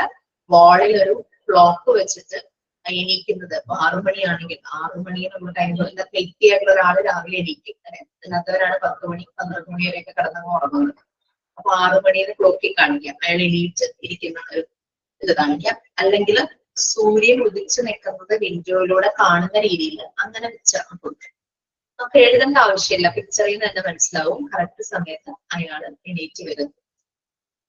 വാളിൽ ഒരു ക്ലോക്ക് വെച്ചിട്ട് എണീക്കുന്നത്. അപ്പൊ 6 മണിയാണെങ്കിൽ 6 മണി നമ്മൾ ടൈം ഹെൽത്തി ആയിട്ടുള്ള ഒരാൾ രാവിലെ എണീക്കും. അല്ലാത്തവരാണ് 10 മണി 12 മണി വരെയൊക്കെ കിടന്നങ്ങ് ഉറങ്ങുന്നത്. അപ്പൊ 6 മണിന്ന് ക്ലോക്കിൽ കാണിക്കാം, അയാൾ എണീറ്റ് ഇരിക്കുന്ന ഒരു ഇത് കാണിക്കാം. അല്ലെങ്കിൽ സൂര്യൻ ഉദിച്ചു നിൽക്കുന്നത് വിൻഡോയിലൂടെ കാണുന്ന രീതിയിൽ അങ്ങനെ പിക്ചർ കൊടുക്കും. നമുക്ക് എഴുതേണ്ട ആവശ്യമില്ല, പിക്ചറിൽ നിന്ന് തന്നെ മനസ്സിലാവും കറക്റ്റ് സമയത്ത് അയാൾ എണീറ്റ് വരുന്നു.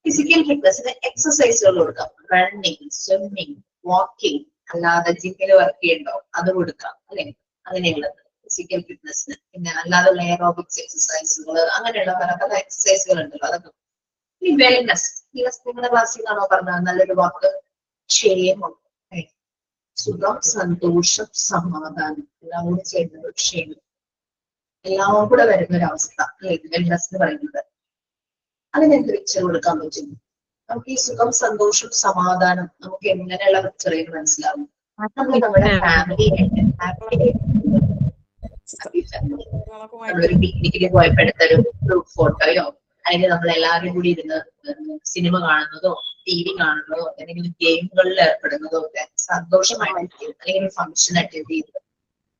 ഫിസിക്കൽ ഫിറ്റ്നസിന് എക്സസൈസുകൾ കൊടുക്കാം. Running, swimming, walking. അല്ലാതെ ജിമ്മിൽ വർക്ക് ചെയ്യണ്ടോ അത് കൊടുക്കാം, അല്ലെ? അങ്ങനെയുള്ളത് ഫിസിക്കൽ ഫിറ്റ്നസിന്. പിന്നെ അല്ലാതെ എയറോബിക്സ് എക്സസൈസുകൾ, അങ്ങനെയുള്ള പല പല എക്സസൈസുകൾ ഉണ്ടല്ലോ, അതൊക്കെ. ഈ വെൽനസ്, നിങ്ങളുടെ ക്ലാസ്സിൽ നിന്നാണോ പറഞ്ഞത്? നല്ലൊരു വാക്ക് ക്ഷേമം, സുഖം, സന്തോഷം, സമാധാനം, എല്ലാം കൂടി ചേരുന്ന ഒരു ക്ഷേമം, എല്ലാം കൂടെ വരുന്ന ഒരു അവസ്ഥ, അല്ലെ? വെൽനസ് എന്ന് പറയുന്നത്. അതിനെന്ത് പിക്ചർ കൊടുക്കാൻ പറ്റും? നമുക്ക് ഈ സുഖം, സന്തോഷം, സമാധാനം നമുക്ക് എങ്ങനെയുള്ള പിക്ചറിൽ മനസ്സിലാവും? നമ്മൾ നമ്മുടെ ഫാമിലിയായിട്ട് നമ്മളൊരു പിക്നിക്കിൽ പോയപ്പോ എടുത്തൊരു ഗ്രൂപ്പ് ഫോട്ടോയോ, അല്ലെങ്കിൽ നമ്മൾ എല്ലാവരും കൂടി ഇരുന്ന് സിനിമ കാണുന്നതോ TV കാണുന്നതോ അല്ലെങ്കിൽ ഗെയിമുകളിൽ ഏർപ്പെടുന്നതോ ഒക്കെ സന്തോഷമായിട്ട്, അല്ലെങ്കിൽ ഒരു ഫംഗ്ഷൻ അറ്റൻഡ് ചെയ്ത്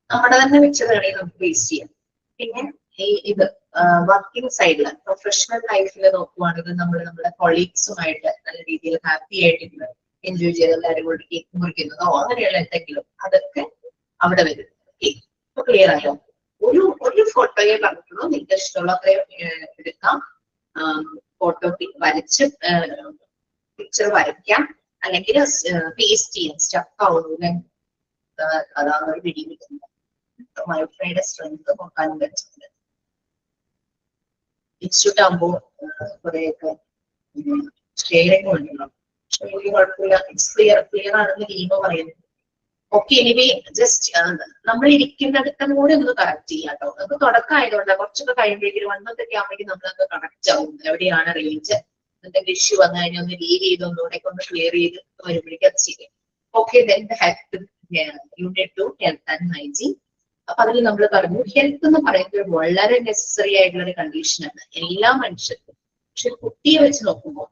നമ്മുടെ തന്നെ പിക്ചറുകളിൽ നമുക്ക് പേസ്റ്റ് ചെയ്യാം. പിന്നെ ഇത് വർക്കിംഗ് സൈഡിൽ, പ്രൊഫഷണൽ ലൈഫിൽ നോക്കുവാണെങ്കിൽ നമ്മൾ നമ്മുടെ കൊളീഗ്സുമായിട്ട് നല്ല രീതിയിൽ ഹാപ്പി ആയിട്ട് എൻജോയ് ചെയ്ത് എല്ലാവരും കൂടി കേക്ക് മുറിക്കുന്നതോ അങ്ങനെയുള്ള എന്തെങ്കിലും, അതൊക്കെ അവിടെ വരും. ക്ലിയർ ആയോ? ഒരു ഫോട്ടോയെ പറഞ്ഞിട്ടുള്ളൂ, നിങ്ങൾക്ക് ഇഷ്ടമുള്ള അത്രയും എടുക്കാം. ഫോട്ടോ വരച്ച് പിക്ചർ വരയ്ക്കാം, അല്ലെങ്കിൽ പേസ്റ്റ് ചെയ്യാൻ സ്റ്റക്ക് ആവുന്നു, അതാണ് ഒരു പിടി കിട്ടുന്നത്. മയോഫ്രയുടെ സ്ട്രെങ്ത് നോക്കാനും പറ്റുന്നുണ്ട്. ഇൻസ്റ്റിറ്റ്യൂട്ട് ആകുമ്പോൾ കുറെയൊക്കെ ഷെയറിംഗ് ഉണ്ടല്ലോ. ഷെയറിംഗ് കുഴപ്പമില്ല, ഇറ്റ്സ് ക്ലിയർ ആണെന്ന് ലീമ പറയുന്നു. ഓക്കെ, എനിവേ ജസ്റ്റ് നമ്മൾ ഇരിക്കുന്നിടത്തും കൂടെ ഒന്ന് കറക്റ്റ് ചെയ്യാം കേട്ടോ. നമുക്ക് തുടക്കമായതുകൊണ്ട് കുറച്ചൊക്കെ കഴിയുമ്പോഴേക്കും 1 month ഒക്കെ ആകുമ്പോഴേക്കും നമ്മളൊക്കെ കറക്റ്റ് ആവും. എവിടെയാണ് റേഞ്ച്, എന്തെങ്കിലും ഇഷ്യൂ വന്നു കഴിഞ്ഞാൽ ഒന്ന് ലീവ് ചെയ്ത് ഒന്നുകൂടെ ഒന്ന് ക്ലിയർ ചെയ്ത് വരുമ്പോഴേക്കും അത് ചെയ്യാം. Okay, unit 2 health and hygiene. അപ്പൊ അതിൽ നമ്മൾ പറഞ്ഞു ഹെൽത്ത് എന്ന് പറയുന്നത് വളരെ നെസസറി ആയിട്ടുള്ള ഒരു കണ്ടീഷനാണ് എല്ലാ മനുഷ്യർക്കും. പക്ഷെ കുട്ടിയെ വെച്ച് നോക്കുമ്പോൾ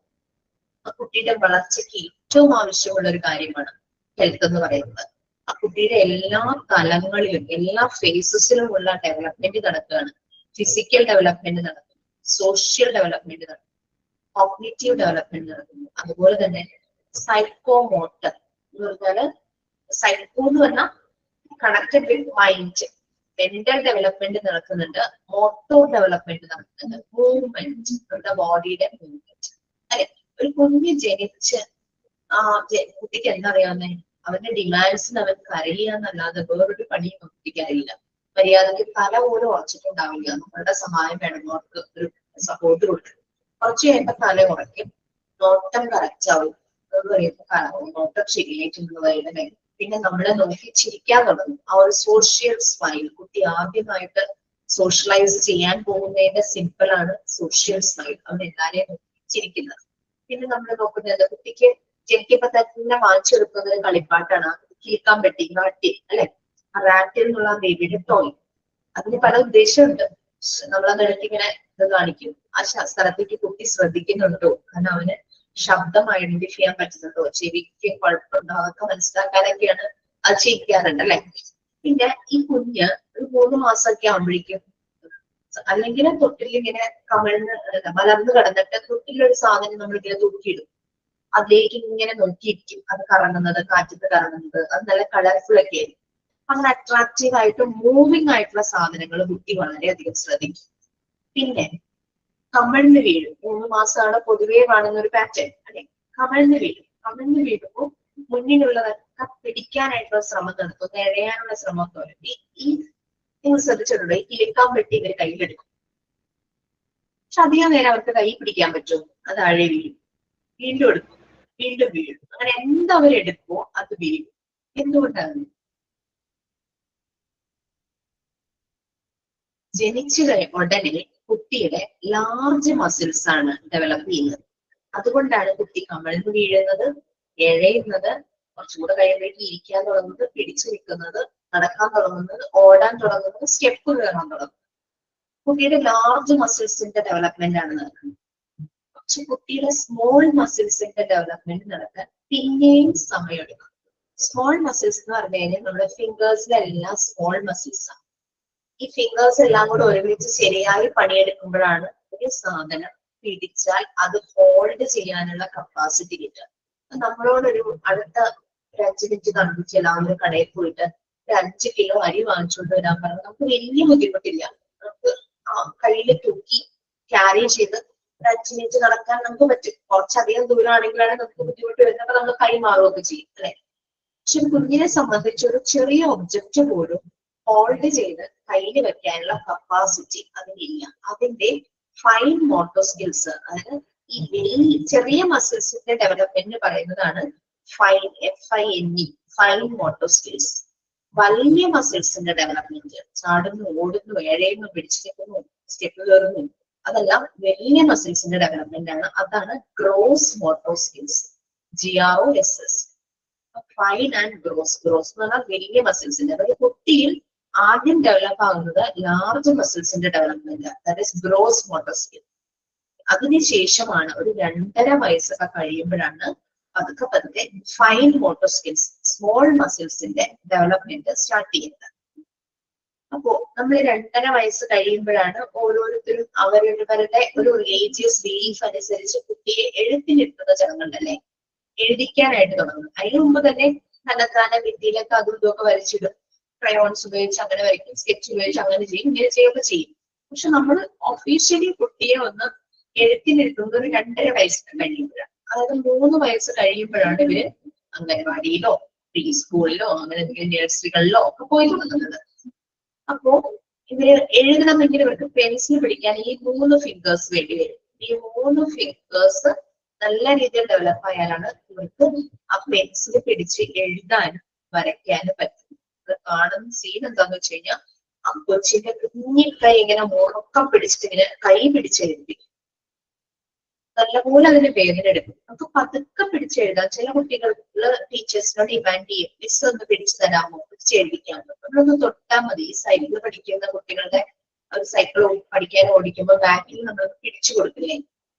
ആ കുട്ടിയുടെ വളർച്ചയ്ക്ക് ഏറ്റവും ആവശ്യമുള്ള ഒരു കാര്യമാണ് ഹെൽത്ത് എന്ന് പറയുന്നത്. ആ കുട്ടിയുടെ എല്ലാ തലങ്ങളിലും എല്ലാ ഫേസസിലുമുള്ള ഡെവലപ്മെന്റ് നടക്കുകയാണ്. ഫിസിക്കൽ ഡെവലപ്മെന്റ് നടക്കുന്നു, സോഷ്യൽ ഡെവലപ്മെന്റ് നടക്കുന്നു, കോഗ്നിറ്റീവ് ഡെവലപ്മെന്റ് നടക്കുന്നു, അതുപോലെ തന്നെ സൈക്കോ മോട്ടർ എന്ന് പറഞ്ഞാല് സൈക്കോ എന്ന് പറഞ്ഞാൽ connected with mind, mental development നടക്കുന്നുണ്ട്, മോട്ടോർ ഡെവലപ്മെന്റ് നടക്കുന്നുണ്ട്, മൂവ്മെന്റ്, നമ്മുടെ ബോഡിയുടെ മൂവ്മെന്റ്. അല്ലെ, ഒരു കുഞ്ഞ് ജനിച്ച് കുട്ടിക്ക് എന്താ അറിയാവുന്നേ? അവന്റെ ഡിമാൻഡ്സിന് അവൻ കരയുകയെന്നല്ലാതെ വേറൊരു പണിയും കുട്ടിക്ക് അറിയില്ല. മര്യാദയ്ക്ക് തല പോലും ഉറച്ചിട്ടുണ്ടാവില്ല. നമ്മളുടെ സഹായം വേണം, അവർക്ക് ഒരു സപ്പോർട്ട് കൊടുക്കും. കുറച്ച് കഴിയുമ്പോൾ തല ഉറയ്ക്കും, നോട്ടം കറക്റ്റ് ആവും, നോട്ടം ശരിയായിട്ടുള്ളതായിട്ട് പിന്നെ നമ്മളെ നോക്കി ചിരിക്കാൻ തുടങ്ങും. ആ ഒരു സോഷ്യൽ സ്മൈൽ, കുട്ടി ആദ്യമായിട്ട് സോഷ്യലൈസ് ചെയ്യാൻ പോകുന്നതിന്റെ സിമ്പിൾ ആണ് സോഷ്യൽ സ്മൈൽ. അവൻ എല്ലാരെയും നോക്കി ചിരിക്കുന്നത്. പിന്നെ നമ്മൾ നോക്കുന്നത് കുട്ടിക്ക് ജനിക്കുമ്പോ തന്നെ വാങ്ങിച്ചെടുക്കുന്നത് കളിപ്പാട്ടാണ്. കിളിക്കാൻ പറ്റി റാറ്റി, അല്ലെ? ആ റാറ്റിൽ നിന്നുള്ള ബേബിയുടെ ടോയ്, അതിന് പല ഉദ്ദേശമുണ്ട്. നമ്മളതിടയ്ക്ക് ഇങ്ങനെ ഇത് കാണിക്കും. ആ സ്ഥലത്തേക്ക് കുട്ടി ശ്രദ്ധിക്കുന്നുണ്ടോ, കാരണം അവന് ശബ്ദം ഐഡന്റിഫൈ ചെയ്യാൻ പറ്റുന്നുണ്ടോ, ചെവിക്ക് കുഴപ്പമുണ്ടോ, അതൊക്കെ മനസ്സിലാക്കാനൊക്കെയാണ് അത് ചെയ്യിക്കാറുണ്ട്, അല്ലെ? പിന്നെ ഈ കുഞ്ഞ് ഒരു 3 മാസമൊക്കെ ആകുമ്പോഴേക്കും അല്ലെങ്കിൽ തൊട്ടിലിങ്ങനെ കമിഴ്ന്ന് മലർന്ന് കിടന്നിട്ട് തൊട്ടിലൊരു സാധനം നമ്മളിങ്ങനെ തൂക്കിയിടും. അതിലേക്ക് ഇങ്ങനെ നോക്കിയിരിക്കും, അത് കറങ്ങുന്നത്, കാറ്റത്ത് കറങ്ങുന്നത്, അത് നല്ല കളർഫുൾ ഒക്കെ ആയിരിക്കും. അങ്ങനെ അട്രാക്റ്റീവ് ആയിട്ട് മൂവിങ് ആയിട്ടുള്ള സാധനങ്ങൾ കുട്ടി വളരെയധികം ശ്രദ്ധിക്കും. പിന്നെ കമിഴ്ന്ന് വീഴും. 3 മാസമാണ് പൊതുവേ കാണുന്ന ഒരു പാറ്റേൺ, അല്ലെ? കമിഴ്ന്ന് വീഴും. കമിഴ്ന്ന് വീഴുമ്പോൾ മുന്നിലുള്ളതൊക്കെ പിടിക്കാനായിട്ടുള്ള ശ്രമം നടത്തും, എഴയാനുള്ള ശ്രമം പോലെ. ഈ നിങ്ങൾ ശ്രദ്ധിച്ചിട്ടുണ്ടോ? ഈ കിളിക്കാൻ പറ്റി ഇവർ കയ്യിലെടുക്കും. പക്ഷെ അധികം നേരം അവർക്ക് കൈ പിടിക്കാൻ പറ്റും, അത് താഴെ വീഴും. വീണ്ടും എടുക്കും, വീണ്ടും വീഴും. അങ്ങനെ എന്തവരെടുക്കുമോ അത് വീഴും. എന്തുകൊണ്ടാണ്? ജനിച്ചു ഉടനെ കുട്ടിയുടെ ലാർജ് മസിൽസ് ആണ് ഡെവലപ്പ് ചെയ്യുന്നത്. അതുകൊണ്ടാണ് കുട്ടി കമിഴ്ന്ന് വീഴുന്നത്, എഴയുന്നത്, കുറച്ചുകൂടെ കഴിയുമ്പോഴേക്ക് ഇരിക്കാൻ തുടങ്ങുന്നത്, പിടിച്ചു നിൽക്കുന്നത്, നടക്കാൻ തുടങ്ങുന്നത്, ഓടാൻ തുടങ്ങുന്നത്, സ്റ്റെപ്പ് കയറാൻ തുടങ്ങുന്നത്. കുട്ടിയുടെ ലാർജ് മസിൽസിന്റെ ഡെവലപ്മെന്റ് ആണ് നടക്കുന്നത്. പക്ഷെ കുട്ടിയുടെ സ്മോൾ മസിൽസിന്റെ ഡെവലപ്മെന്റ് നടക്കാൻ പിന്നെയും സമയമെടുക്കും. സ്മോൾ മസിൽസ് എന്ന് പറഞ്ഞു കഴിഞ്ഞാൽ നമ്മുടെ ഫിംഗേഴ്സിലെല്ലാം സ്മോൾ മസിൽസ് ആണ്. ഈ ഫിംഗേഴ്സ് എല്ലാം കൂടെ ഒരുമിച്ച് ശരിയായി പണിയെടുക്കുമ്പോഴാണ് ഒരു സാധനം പിടിച്ചാൽ അത് ഹോൾഡ് ചെയ്യാനുള്ള കപ്പാസിറ്റി കിട്ടുക. നമ്മളോടൊരു അടുത്ത ഒരു 5 മിനിറ്റ് കണ്ടുപിടിച്ച് എല്ലാവരും കടയിൽ പോയിട്ട് ഒരു 5 കിലോ അരി വാങ്ങിച്ചുകൊണ്ട് വരാൻ പറഞ്ഞാൽ നമുക്ക് വലിയ ബുദ്ധിമുട്ടില്ല. നമുക്ക് കയ്യിൽ തൂക്കി ക്യാരി ചെയ്ത് ഒരു 5 മിനിറ്റ് നടക്കാൻ നമുക്ക് പറ്റും. കുറച്ചധികം ദൂരമാണെങ്കിലാണ് നമുക്ക് ബുദ്ധിമുട്ട് വരുന്നത്, നമ്മൾ കൈ മാറുകയൊക്കെ ചെയ്യും, അല്ലെ? പക്ഷെ കുഞ്ഞിനെ സംബന്ധിച്ച് ഒരു ചെറിയ ഒബ്ജക്റ്റ് പോലും ഹോൾഡ് ചെയ്ത് കയ്യിൽ വെക്കാനുള്ള കപ്പാസിറ്റി അതിനില്ല. അതിന്റെ ഫൈൻ മോട്ടോർ സ്കിൽസ്, അതായത് ഈ വലിയ ചെറിയ മസിൽസിന്റെ ഡെവലപ്മെന്റ് പറയുന്നതാണ് fine, FINE, fine motor skills. വലിയ മസിൽസിന്റെ ഡെവലപ്മെന്റ്, ചാടുന്നു, ഓടുന്നു, എഴയുന്നു, പിടിച്ചു നിൽക്കുന്നു, സ്റ്റെപ്പ് കയറുന്നു, അതെല്ലാം വലിയ മസിൽസിന്റെ ഡെവലപ്മെന്റ് ആണ്. അതാണ് gross motor skills, GROSS. Fine and gross. Gross എന്ന് പറഞ്ഞാൽ വലിയ മസിൽസിന്റെ, അതായത് കുട്ടിയിൽ ആദ്യം ഡെവലപ്പ് ആകുന്നത് ലാർജ് മസിൽസിന്റെ development, that is gross motor skill. അതിനുശേഷമാണ് ഒരു 2.5 വയസ്സൊക്കെ കഴിയുമ്പോഴാണ് പതുക്കെ പതുക്കെ ഫൈൻ മോട്ടോർ സ്കിൽസ്, സ്മോൾ മസിൽസിന്റെ ഡെവലപ്മെന്റ് സ്റ്റാർട്ട് ചെയ്യുന്നത്. അപ്പോ നമ്മൾ 2.5 വയസ്സ് കഴിയുമ്പോഴാണ് ഓരോരുത്തരും അവരവരുടെ ഒരു റിലീജിയസ് ബിലീഫ് അനുസരിച്ച് കുട്ടിയെ എഴുത്തിനിരുത്തുന്ന ചടങ്ങുണ്ടല്ലേ, എഴുതിക്കാനായിട്ട് തുടങ്ങുന്നത്. അതിനു മുമ്പ് തന്നെ തന്നെത്താനെ ഭിത്തിയിലൊക്കെ അതും ഇതൊക്കെ വരച്ചിടും, ക്രയോൺസ് ഉപയോഗിച്ച് അങ്ങനെ വരയ്ക്കും, സ്കെച്ച് ഉപയോഗിച്ച് അങ്ങനെ ചെയ്യും, ഇങ്ങനെ ചെയ്യുമ്പോൾ ചെയ്യും. പക്ഷെ നമ്മൾ ഒഫീഷ്യലി കുട്ടിയെ ഒന്ന് എഴുത്തിനിരുത്തുന്നത് ഒരു 2.5 വയസ്സ് കഴിയുമ്പോഴാണ്. അതായത് 3 വയസ്സ് കഴിയുമ്പോഴാണ് ഇവര് അംഗൻവാടിയിലോ പ്രീ സ്കൂളിലോ അങ്ങനെ എന്തെങ്കിലും നഴ്സറികളിലോ ഒക്കെ പോയി തുടങ്ങുന്നത്. അപ്പോ ഇവര് എഴുതണമെങ്കിൽ ഇവർക്ക് പെൻസിൽ പിടിക്കാൻ ഈ 3 ഫിംഗേഴ്സ് വേണ്ടി വരും. ഈ 3 ഫിംഗേഴ്സ് നല്ല രീതിയിൽ ഡെവലപ്പ് ആയാലാണ് ഇവർക്ക് ആ പെൻസിൽ പിടിച്ച് എഴുതാനും വരയ്ക്കാനും പറ്റും. ഇത് കാണുന്ന സീൻ എന്താന്ന് വെച്ച് കഴിഞ്ഞാൽ ആ കൊച്ചിന്റെ കുഞ്ഞിക്കൈ ഇങ്ങനെ മുറുക്കം പിടിച്ചിട്ട് ഇങ്ങനെ കൈ പിടിച്ചെഴുതി നല്ലപോലെ അതിന് വേദന എടുക്കും. നമുക്ക് പതുക്കെ പിടിച്ചെഴുതാം. ചില കുട്ടികൾ ടീച്ചേഴ്സിനോട് ഡിമാൻഡ് ചെയ്യും, മിസ് ഒന്ന് പിടിച്ചു തരാമോ, പിടിച്ചെഴുതിക്കാമോ. നമ്മളൊന്ന് തൊട്ടാൽ മതി. ഈ സൈക്കിൾ പഠിക്കുന്ന കുട്ടികളുടെ ഒരു സൈക്കിൾ പഠിക്കാൻ ഓടിക്കുമ്പോൾ ബാക്കിൽ നമ്മൾ പിടിച്ചു കൊടുക്കില്ലേ,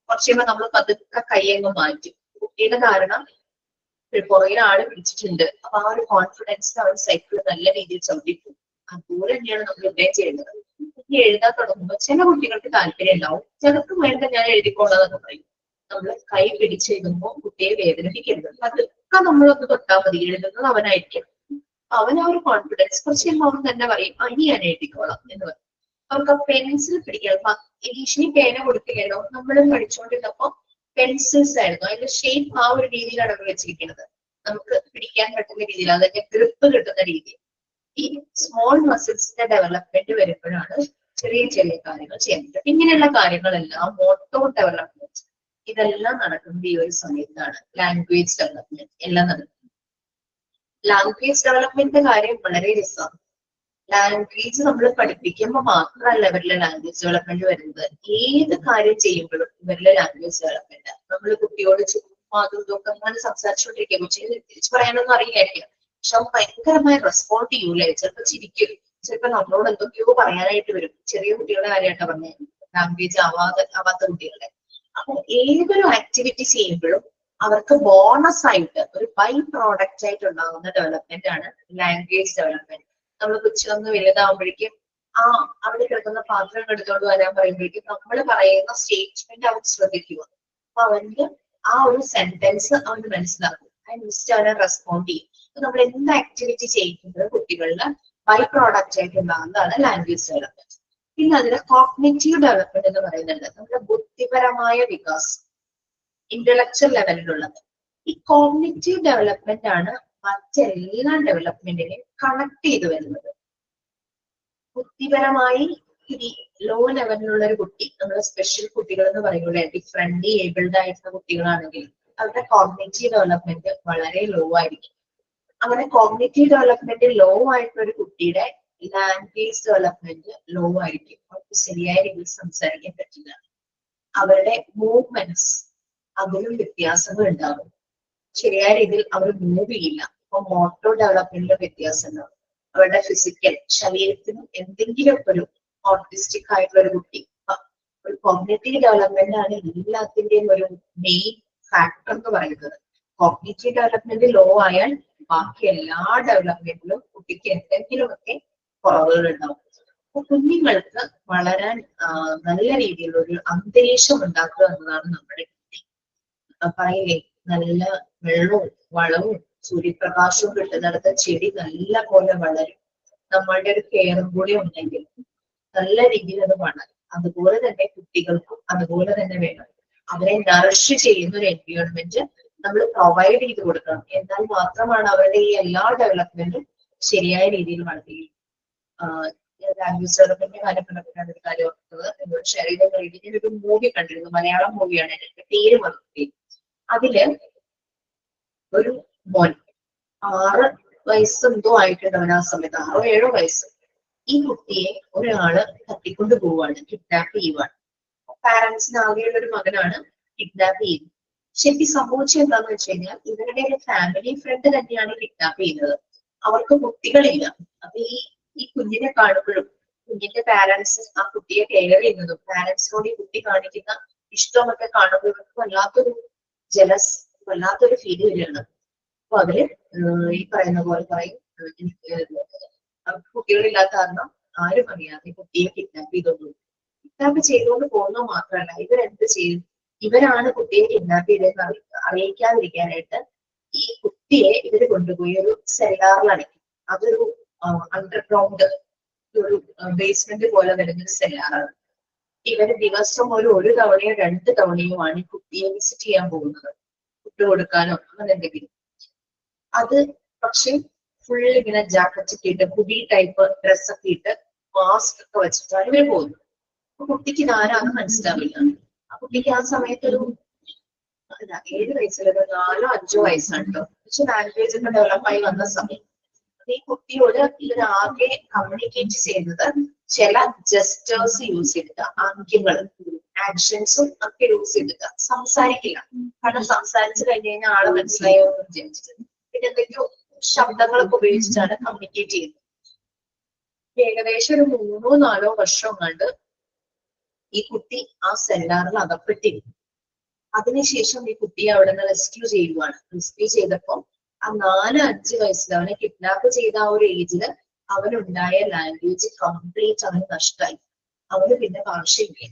കുറച്ച് കഴിയുമ്പോൾ നമ്മൾ പതുക്കെ കൈയങ്ങ് മാറ്റും. കുട്ടിയുടെ കാരണം പുറകിൽ ആള് പിടിച്ചിട്ടുണ്ട്. അപ്പൊ ആ ഒരു കോൺഫിഡൻസിൽ അവൻ സൈക്കിൾ നല്ല രീതിയിൽ ചവിട്ടിപ്പോകും. അതുപോലെ തന്നെയാണ് നമ്മൾ ഇവിടെ ചെയ്യുന്നത്. ഈ എഴുതാൻ തുടങ്ങുമ്പോൾ ചില കുട്ടികൾക്ക് താല്പര്യം ഉണ്ടാവും, ചിലർക്ക് വേണ്ട ഞാൻ എഴുതിക്കോളാന്ന് പറയും. നമ്മൾ കൈ പിടിച്ചെഴുതുമ്പോൾ കുട്ടിയെ വേദനിപ്പിക്കരുത്. പതുക്കെ നമ്മളൊന്ന് തൊട്ടാൽ മതി. എഴുതുന്നത് അവനായിരിക്കും. അവൻ ആ ഒരു കോൺഫിഡൻസ് കുറച്ച് കഴിയുമ്പോൾ അവൻ തന്നെ പറയും ഇനി ഞാൻ എഴുതിക്കോളാം എന്ന് പറയും. അവർക്ക് ആ പെൻസിൽ പിടിക്കണം. ഇനീഷ്യലി പേന കൊടുക്കില്ലല്ലോ. നമ്മളും പഠിച്ചുകൊണ്ടിരുന്നപ്പോ പെൻസിൽസ് ആയിരുന്നു. അതിന്റെ ഷേപ്പ് ആ ഒരു രീതിയിലാണ് അവർ വെച്ചിരിക്കുന്നത്. നമുക്ക് പിടിക്കാൻ പറ്റുന്ന രീതിയിൽ, അതിന്റെ ഗ്രിപ്പ് കിട്ടുന്ന രീതിയിൽ. ഈ സ്മോൾ മസിൽസിന്റെ ഡെവലപ്മെന്റ് വരുമ്പോഴാണ് ചെറിയ ചെറിയ കാര്യങ്ങൾ ചെയ്യുന്നത്. ഇങ്ങനെയുള്ള കാര്യങ്ങളെല്ലാം മോട്ടോർ ഡെവലപ്മെന്റ് ഇതെല്ലാം നടക്കുന്നത് ഈ ഒരു സമയത്താണ്. ലാംഗ്വേജ് ഡെവലപ്മെന്റ് എല്ലാം നടക്കുന്നത്. ലാംഗ്വേജ് ഡെവലപ്മെന്റിന്റെ കാര്യം വളരെ രസമാണ്. ലാംഗ്വേജ് നമ്മൾ പഠിപ്പിക്കുമ്പോൾ മാത്രമല്ല ഇവരിലെ ലാംഗ്വേജ് ഡെവലപ്മെന്റ് വരുന്നത്. ഏത് കാര്യം ചെയ്യുമ്പോഴും ഇവരിലെ ലാംഗ്വേജ് ഡെവലപ്മെന്റ്. നമ്മൾ കുട്ടിയോട് ചുമ്മാ അതും ഇതൊക്കെ അങ്ങനെ സംസാരിച്ചുകൊണ്ടിരിക്കുക. കൊച്ചിന് തിരിച്ചു പറയാനൊന്നും അറിയില്ലായിരിക്കും. പക്ഷെ അവൻ ഭയങ്കരമായി റെസ്പോണ്ട് ചെയ്യൂലേ. ചിലപ്പോൾ ചിരിക്കും, ചിലപ്പോൾ നമ്മളോട് എന്തൊക്കെയോ പറയാനായിട്ട് വരും. ചെറിയ കുട്ടികളുടെ കാര്യമായിട്ടാണ് പറഞ്ഞത്, ലാംഗ്വേജ് ആവാത്ത കുട്ടികളുടെ. അപ്പൊ ഏതൊരു ആക്ടിവിറ്റി ചെയ്യുമ്പോഴും അവർക്ക് ബോണസ് ആയിട്ട് ഒരു ബൈ പ്രോഡക്റ്റ് ആയിട്ട് ഉണ്ടാകുന്ന ഡെവലപ്മെന്റ് ആണ് ലാംഗ്വേജ് ഡെവലപ്മെന്റ്. നമ്മൾ കൊച്ചിലൊന്ന് വലുതാവുമ്പോഴേക്കും അവിടെ കിടക്കുന്ന പാത്രം എടുത്തോണ്ട് വരാൻ പറയുമ്പോഴേക്കും നമ്മൾ പറയുന്ന സ്റ്റേറ്റ്മെന്റ് അവൻ ശ്രദ്ധിക്കുക. അപ്പൊ അവന് ആ ഒരു സെന്റൻസ് അവന് മനസ്സിലാക്കും. അതിനനുസരിച്ച് അവനെ റെസ്പോണ്ട് ചെയ്യും. നമ്മൾ എന്ത് ആക്ടിവിറ്റി ചെയ്യുന്നത് കുട്ടികളുടെ ബൈ പ്രോഡക്റ്റ് ആയിട്ട് ഉണ്ടാകുന്നതാണ് ലാംഗ്വേജ് ഡെവലപ്മെന്റ്. പിന്നെ അതിന് കോഗ്നിറ്റീവ് ഡെവലപ്മെന്റ് എന്ന് പറയുന്നുണ്ട്. നമ്മുടെ ബുദ്ധിപരമായ വികാസം, ഇന്റലക്ച്വൽ ലെവലിലുള്ളത്. ഈ കോഗ്നിറ്റീവ് ഡെവലപ്മെന്റ് ആണ് മറ്റെല്ലാ ഡെവലപ്മെന്റിനെയും കണക്ട് ചെയ്ത് വരുന്നത്. ബുദ്ധിപരമായി ഈ ലോ ലെവലിലുള്ള ഒരു കുട്ടി, നമ്മുടെ സ്പെഷ്യൽ കുട്ടികൾ എന്ന് പറയുന്നത് ഡിഫറെന്റ്ലി ഏബിൾഡ് ആയിട്ടുള്ള കുട്ടികളാണെങ്കിൽ അവരുടെ കോഗ്നിറ്റീവ് ഡെവലപ്മെന്റ് വളരെ ലോ ആയിരിക്കും. അങ്ങനെ കോഗ്നിറ്റീവ് ഡെവലപ്മെന്റ് ലോ ആയിട്ടുള്ള ഒരു കുട്ടിയുടെ ലാംഗ്വേജ് ഡെവലപ്മെന്റ് ലോ ആയിരിക്കും. അവർക്ക് ശരിയായ രീതിയിൽ സംസാരിക്കാൻ പറ്റില്ല. അവരുടെ മൂവ്മെന്റ്സ് അതിലും വ്യത്യാസങ്ങൾ ഉണ്ടാകും. ശരിയായ രീതിയിൽ അവർ മൂവ് ചെയ്യില്ല. അപ്പൊ മോട്ടോ ഡെവലപ്മെന്റിൽ വ്യത്യാസം ഉണ്ടാവും. അവരുടെ ഫിസിക്കൽ ശരീരത്തിനും എന്തെങ്കിലും ഒരു ഓട്ടിസ്റ്റിക് ആയിട്ടുള്ള ഒരു കുട്ടി, ഒരു കോഗ്നിറ്റീവ് ഡെവലപ്മെന്റ് ആണ് എല്ലാത്തിന്റെയും ഒരു മെയിൻ ഫാക്ടർ എന്ന് പറയുന്നത്. കോഗ്നിറ്റീവ് ഡെവലപ്മെന്റ് ലോ ആയാൽ ബാക്കി എല്ലാ ഡെവലപ്മെന്റിലും കുട്ടിക്ക് എന്തെങ്കിലുമൊക്കെ കുറവുകൾ ഉണ്ടാവും. അപ്പൊ കുഞ്ഞുങ്ങൾക്ക് വളരാൻ നല്ല രീതിയിലുള്ള ഒരു അന്തരീക്ഷം ഉണ്ടാക്കുക എന്നതാണ് നമ്മുടെ പറയില്ലേ, നല്ല വെള്ളവും വളവും സൂര്യപ്രകാശവും കിട്ടുന്നിടത്ത് ചെടി നല്ല പോലെ വളരും. നമ്മളുടെ ഒരു കെയറും കൂടി ഉണ്ടെങ്കിൽ നല്ല രീതിയിൽ അത് വളരും. അതുപോലെ തന്നെ കുട്ടികൾക്കും അതുപോലെ തന്നെ വേണം. അവരെ നറിഷ് ചെയ്യുന്ന ഒരു എൻവയോൺമെന്റ് നമ്മൾ പ്രൊവൈഡ് ചെയ്ത് കൊടുക്കണം. എന്നാൽ മാത്രമാണ് അവരുടെ ഈ എല്ലാ ഡെവലപ്മെന്റും ശരിയായ രീതിയിൽ വളരുകയും. ലാംഗ്വേജ് ഡെവലപ്മെന്റിന്റെ കാര്യം പറഞ്ഞപ്പോഴാണ് ഒരു കാര്യം ഓർക്കുന്നത്. എന്നോട് ഷെയർ ചെയ്ത കഴിഞ്ഞ ഒരു മൂവി കണ്ടിരുന്നു, മലയാളം മൂവിയാണ്. എന്റെ പേര് മറന്നു. അതില് ഒരു മോൻ 6 വയസ്സെന്തോ ആയിട്ടുണ്ടവൻ ആ സമയത്ത്, 6 or 7 വയസ്സ്. ഈ കുട്ടിയെ ഒരാള് തട്ടിക്കൊണ്ട് പോവാണ്, കിഡ്നാപ്പ് ചെയ്യുവാണ്. പാരന്റ്സിന് ആകെയുള്ള ഒരു മകനാണ് കിഡ്നാപ്പ് ചെയ്യുന്നത്. ശരിക്കും സംഭവിച്ചത് എന്താന്ന് വെച്ച് കഴിഞ്ഞാൽ ഇവരുടെ ഒരു ഫാമിലി ഫ്രണ്ട് തന്നെയാണ് കിഡ്നാപ്പ് ചെയ്യുന്നത്. അവർക്ക് കുട്ടികളില്ല. അപ്പൊ ഈ കുഞ്ഞിനെ കാണുമ്പോഴും കുഞ്ഞിന്റെ പാരന്റ്സ് ആ കുട്ടിയെ കെയർ ചെയ്യുന്നതും പാരന്റ്സിനോട് ഈ കുട്ടി കാണിക്കുന്ന ഇഷ്ടമൊക്കെ കാണുമ്പോൾ ഇവർക്ക് വല്ലാത്തൊരു ജലസ്, വല്ലാത്തൊരു ഫീല് വരികയാണ്. അപ്പൊ അവര് ഈ പറയുന്ന പോലെ പറയും, കുട്ടികളില്ലാത്ത കാരണം ആരും അറിയാതെ കുട്ടിയെ കിഡ്നാപ്പ് ചെയ്തോളൂ. കിഡ്നാപ്പ് ചെയ്തുകൊണ്ട് പോകുന്നത് മാത്രമല്ല, ഇവരെന്ത് ചെയ്യും, ഇവരാണ് കുട്ടിയെ കിഡ്നാപ്പ് ചെയ്തതെന്ന് അറിയിക്കാതിരിക്കാനായിട്ട് ഈ കുട്ടിയെ ഇവര് കൊണ്ടുപോയി ഒരു സെല്ലാറിലടയ്ക്കും. അതൊരു അണ്ടർഗ്രൗണ്ട് ഒരു ബേസ്മെന്റ് പോലെ വരുന്നൊരു സെല്ലാറാണ്. ഇവര് ദിവസം ഒരു തവണയോ 2 തവണയോ ആണ് ഈ കുട്ടിയെ വിസിറ്റ് ചെയ്യാൻ പോകുന്നത്. ഫുഡ് കൊടുക്കാനോ അങ്ങനെ എന്തെങ്കിലും. അത് പക്ഷെ ഫുൾ ഇങ്ങനെ ജാക്കറ്റ് ഒക്കെ ഇട്ട് പുതിയ ടൈപ്പ് ഡ്രസ്സൊക്കെ ഇട്ട് മാസ്ക് ഒക്കെ വെച്ചിട്ടാണ് ഇവര് പോകുന്നത്. അപ്പൊ കുട്ടിക്ക് ഇതാരാന്ന് മനസ്സിലാവില്ല. ആ കുട്ടിക്ക് ആ സമയത്ത് ഒരു 7 വയസ്സിലൊരു 4 or 5 വയസ്സാണ് കേട്ടോ. പക്ഷെ ലാംഗ്വേജ് ഒക്കെ ഡെവലപ്പായി വന്ന സമയം ഈ കുട്ടിയോട് ഇവരാകെ കമ്മ്യൂണിക്കേറ്റ് ചെയ്യുന്നത് ചില ജസ്റ്റേഴ്സ് യൂസ് ചെയ്തിട്ട്, ആംഗ്യങ്ങൾ, ആക്ഷൻസും ഒക്കെ യൂസ് ചെയ്തിട്ട് സംസാരിക്കില്ല. കാരണം സംസാരിച്ചു കഴിഞ്ഞ് കഴിഞ്ഞാൽ ആളെ മനസ്സിലായോ എന്ന് വിചാരിച്ചിട്ട് പിന്നെ എന്തൊക്കെയോ ശബ്ദങ്ങളൊക്കെ ഉപയോഗിച്ചിട്ടാണ് കമ്മ്യൂണിക്കേറ്റ് ചെയ്യുന്നത്. ഏകദേശം ഒരു 3-4 വർഷം കണ്ട് ഈ കുട്ടി ആ സെല്ലാറിൽ അകപ്പെട്ടിരുന്നു. അതിനുശേഷം ഈ കുട്ടിയെ അവിടെ നിന്ന് റെസ്ക്യൂ ചെയ്യുവാണ്. റെസ്ക്യൂ ചെയ്തപ്പോ ആ 4-5 വയസ്സിൽ അവനെ കിഡ്നാപ്പ് ചെയ്ത ആ ഒരു ഏജില് അവനുണ്ടായ ലാംഗ്വേജ് കംപ്ലീറ്റ് അവന് നഷ്ടമായി. അവന് പിന്നെ ഭാഷയില്ല.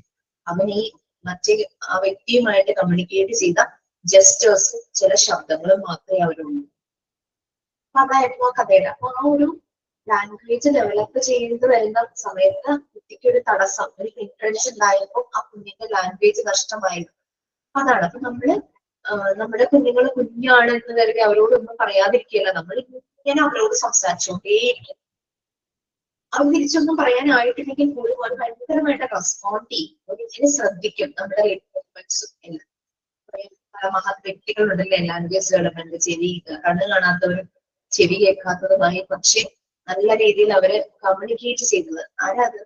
അവൻ ഈ മറ്റേ ആ വ്യക്തിയുമായിട്ട് കമ്മ്യൂണിക്കേറ്റ് ചെയ്ത ജസ്റ്റേഴ്സ് ചില ശബ്ദങ്ങളും മാത്രമേ അവരുള്ളൂ. അപ്പൊ അതായിരുന്നു ആ കഥയുടെ. അപ്പൊ ആ ഒരു ലാംഗ്വേജ് ഡെവലപ്പ് ചെയ്ത് വരുന്ന സമയത്ത് കുട്ടിക്ക് ഒരു തടസ്സം, ഒരു ഹിൻഡ്രൻസ് ഉണ്ടായപ്പോൾ ആ കുഞ്ഞിന്റെ ലാംഗ്വേജ് നഷ്ടമായിരുന്നു. അതാണ്. അപ്പൊ നമ്മുടെ കുഞ്ഞുങ്ങൾ കുഞ്ഞാണ് എന്ന് കരുതി അവരോടൊന്നും പറയാതിരിക്കുകയല്ല, നമ്മൾ ഇങ്ങനെ അവരോട് സംസാരിച്ചോണ്ടേയിരിക്കും. അവർ തിരിച്ചൊന്നും പറയാനായിട്ടില്ലെങ്കിൽ പോലും അത് ഭയങ്കരമായിട്ട് റെസ്പോണ്ട് ചെയ്യും. ഇതിനെ ശ്രദ്ധിക്കും. നമ്മുടെ മൂവ്മെന്റ്സും എല്ലാം. പല മഹത് വ്യക്തികളുണ്ടല്ലേ ലാംഗ്വേജ് ഡെവലപ്മെന്റ്, ചെവി കണ്ണ് കാണാത്തവരും ചെവി കേൾക്കാത്തതുമായി പക്ഷെ നല്ല രീതിയിൽ അവര് കമ്മ്യൂണിക്കേറ്റ് ചെയ്തത്. ആരാ അത്?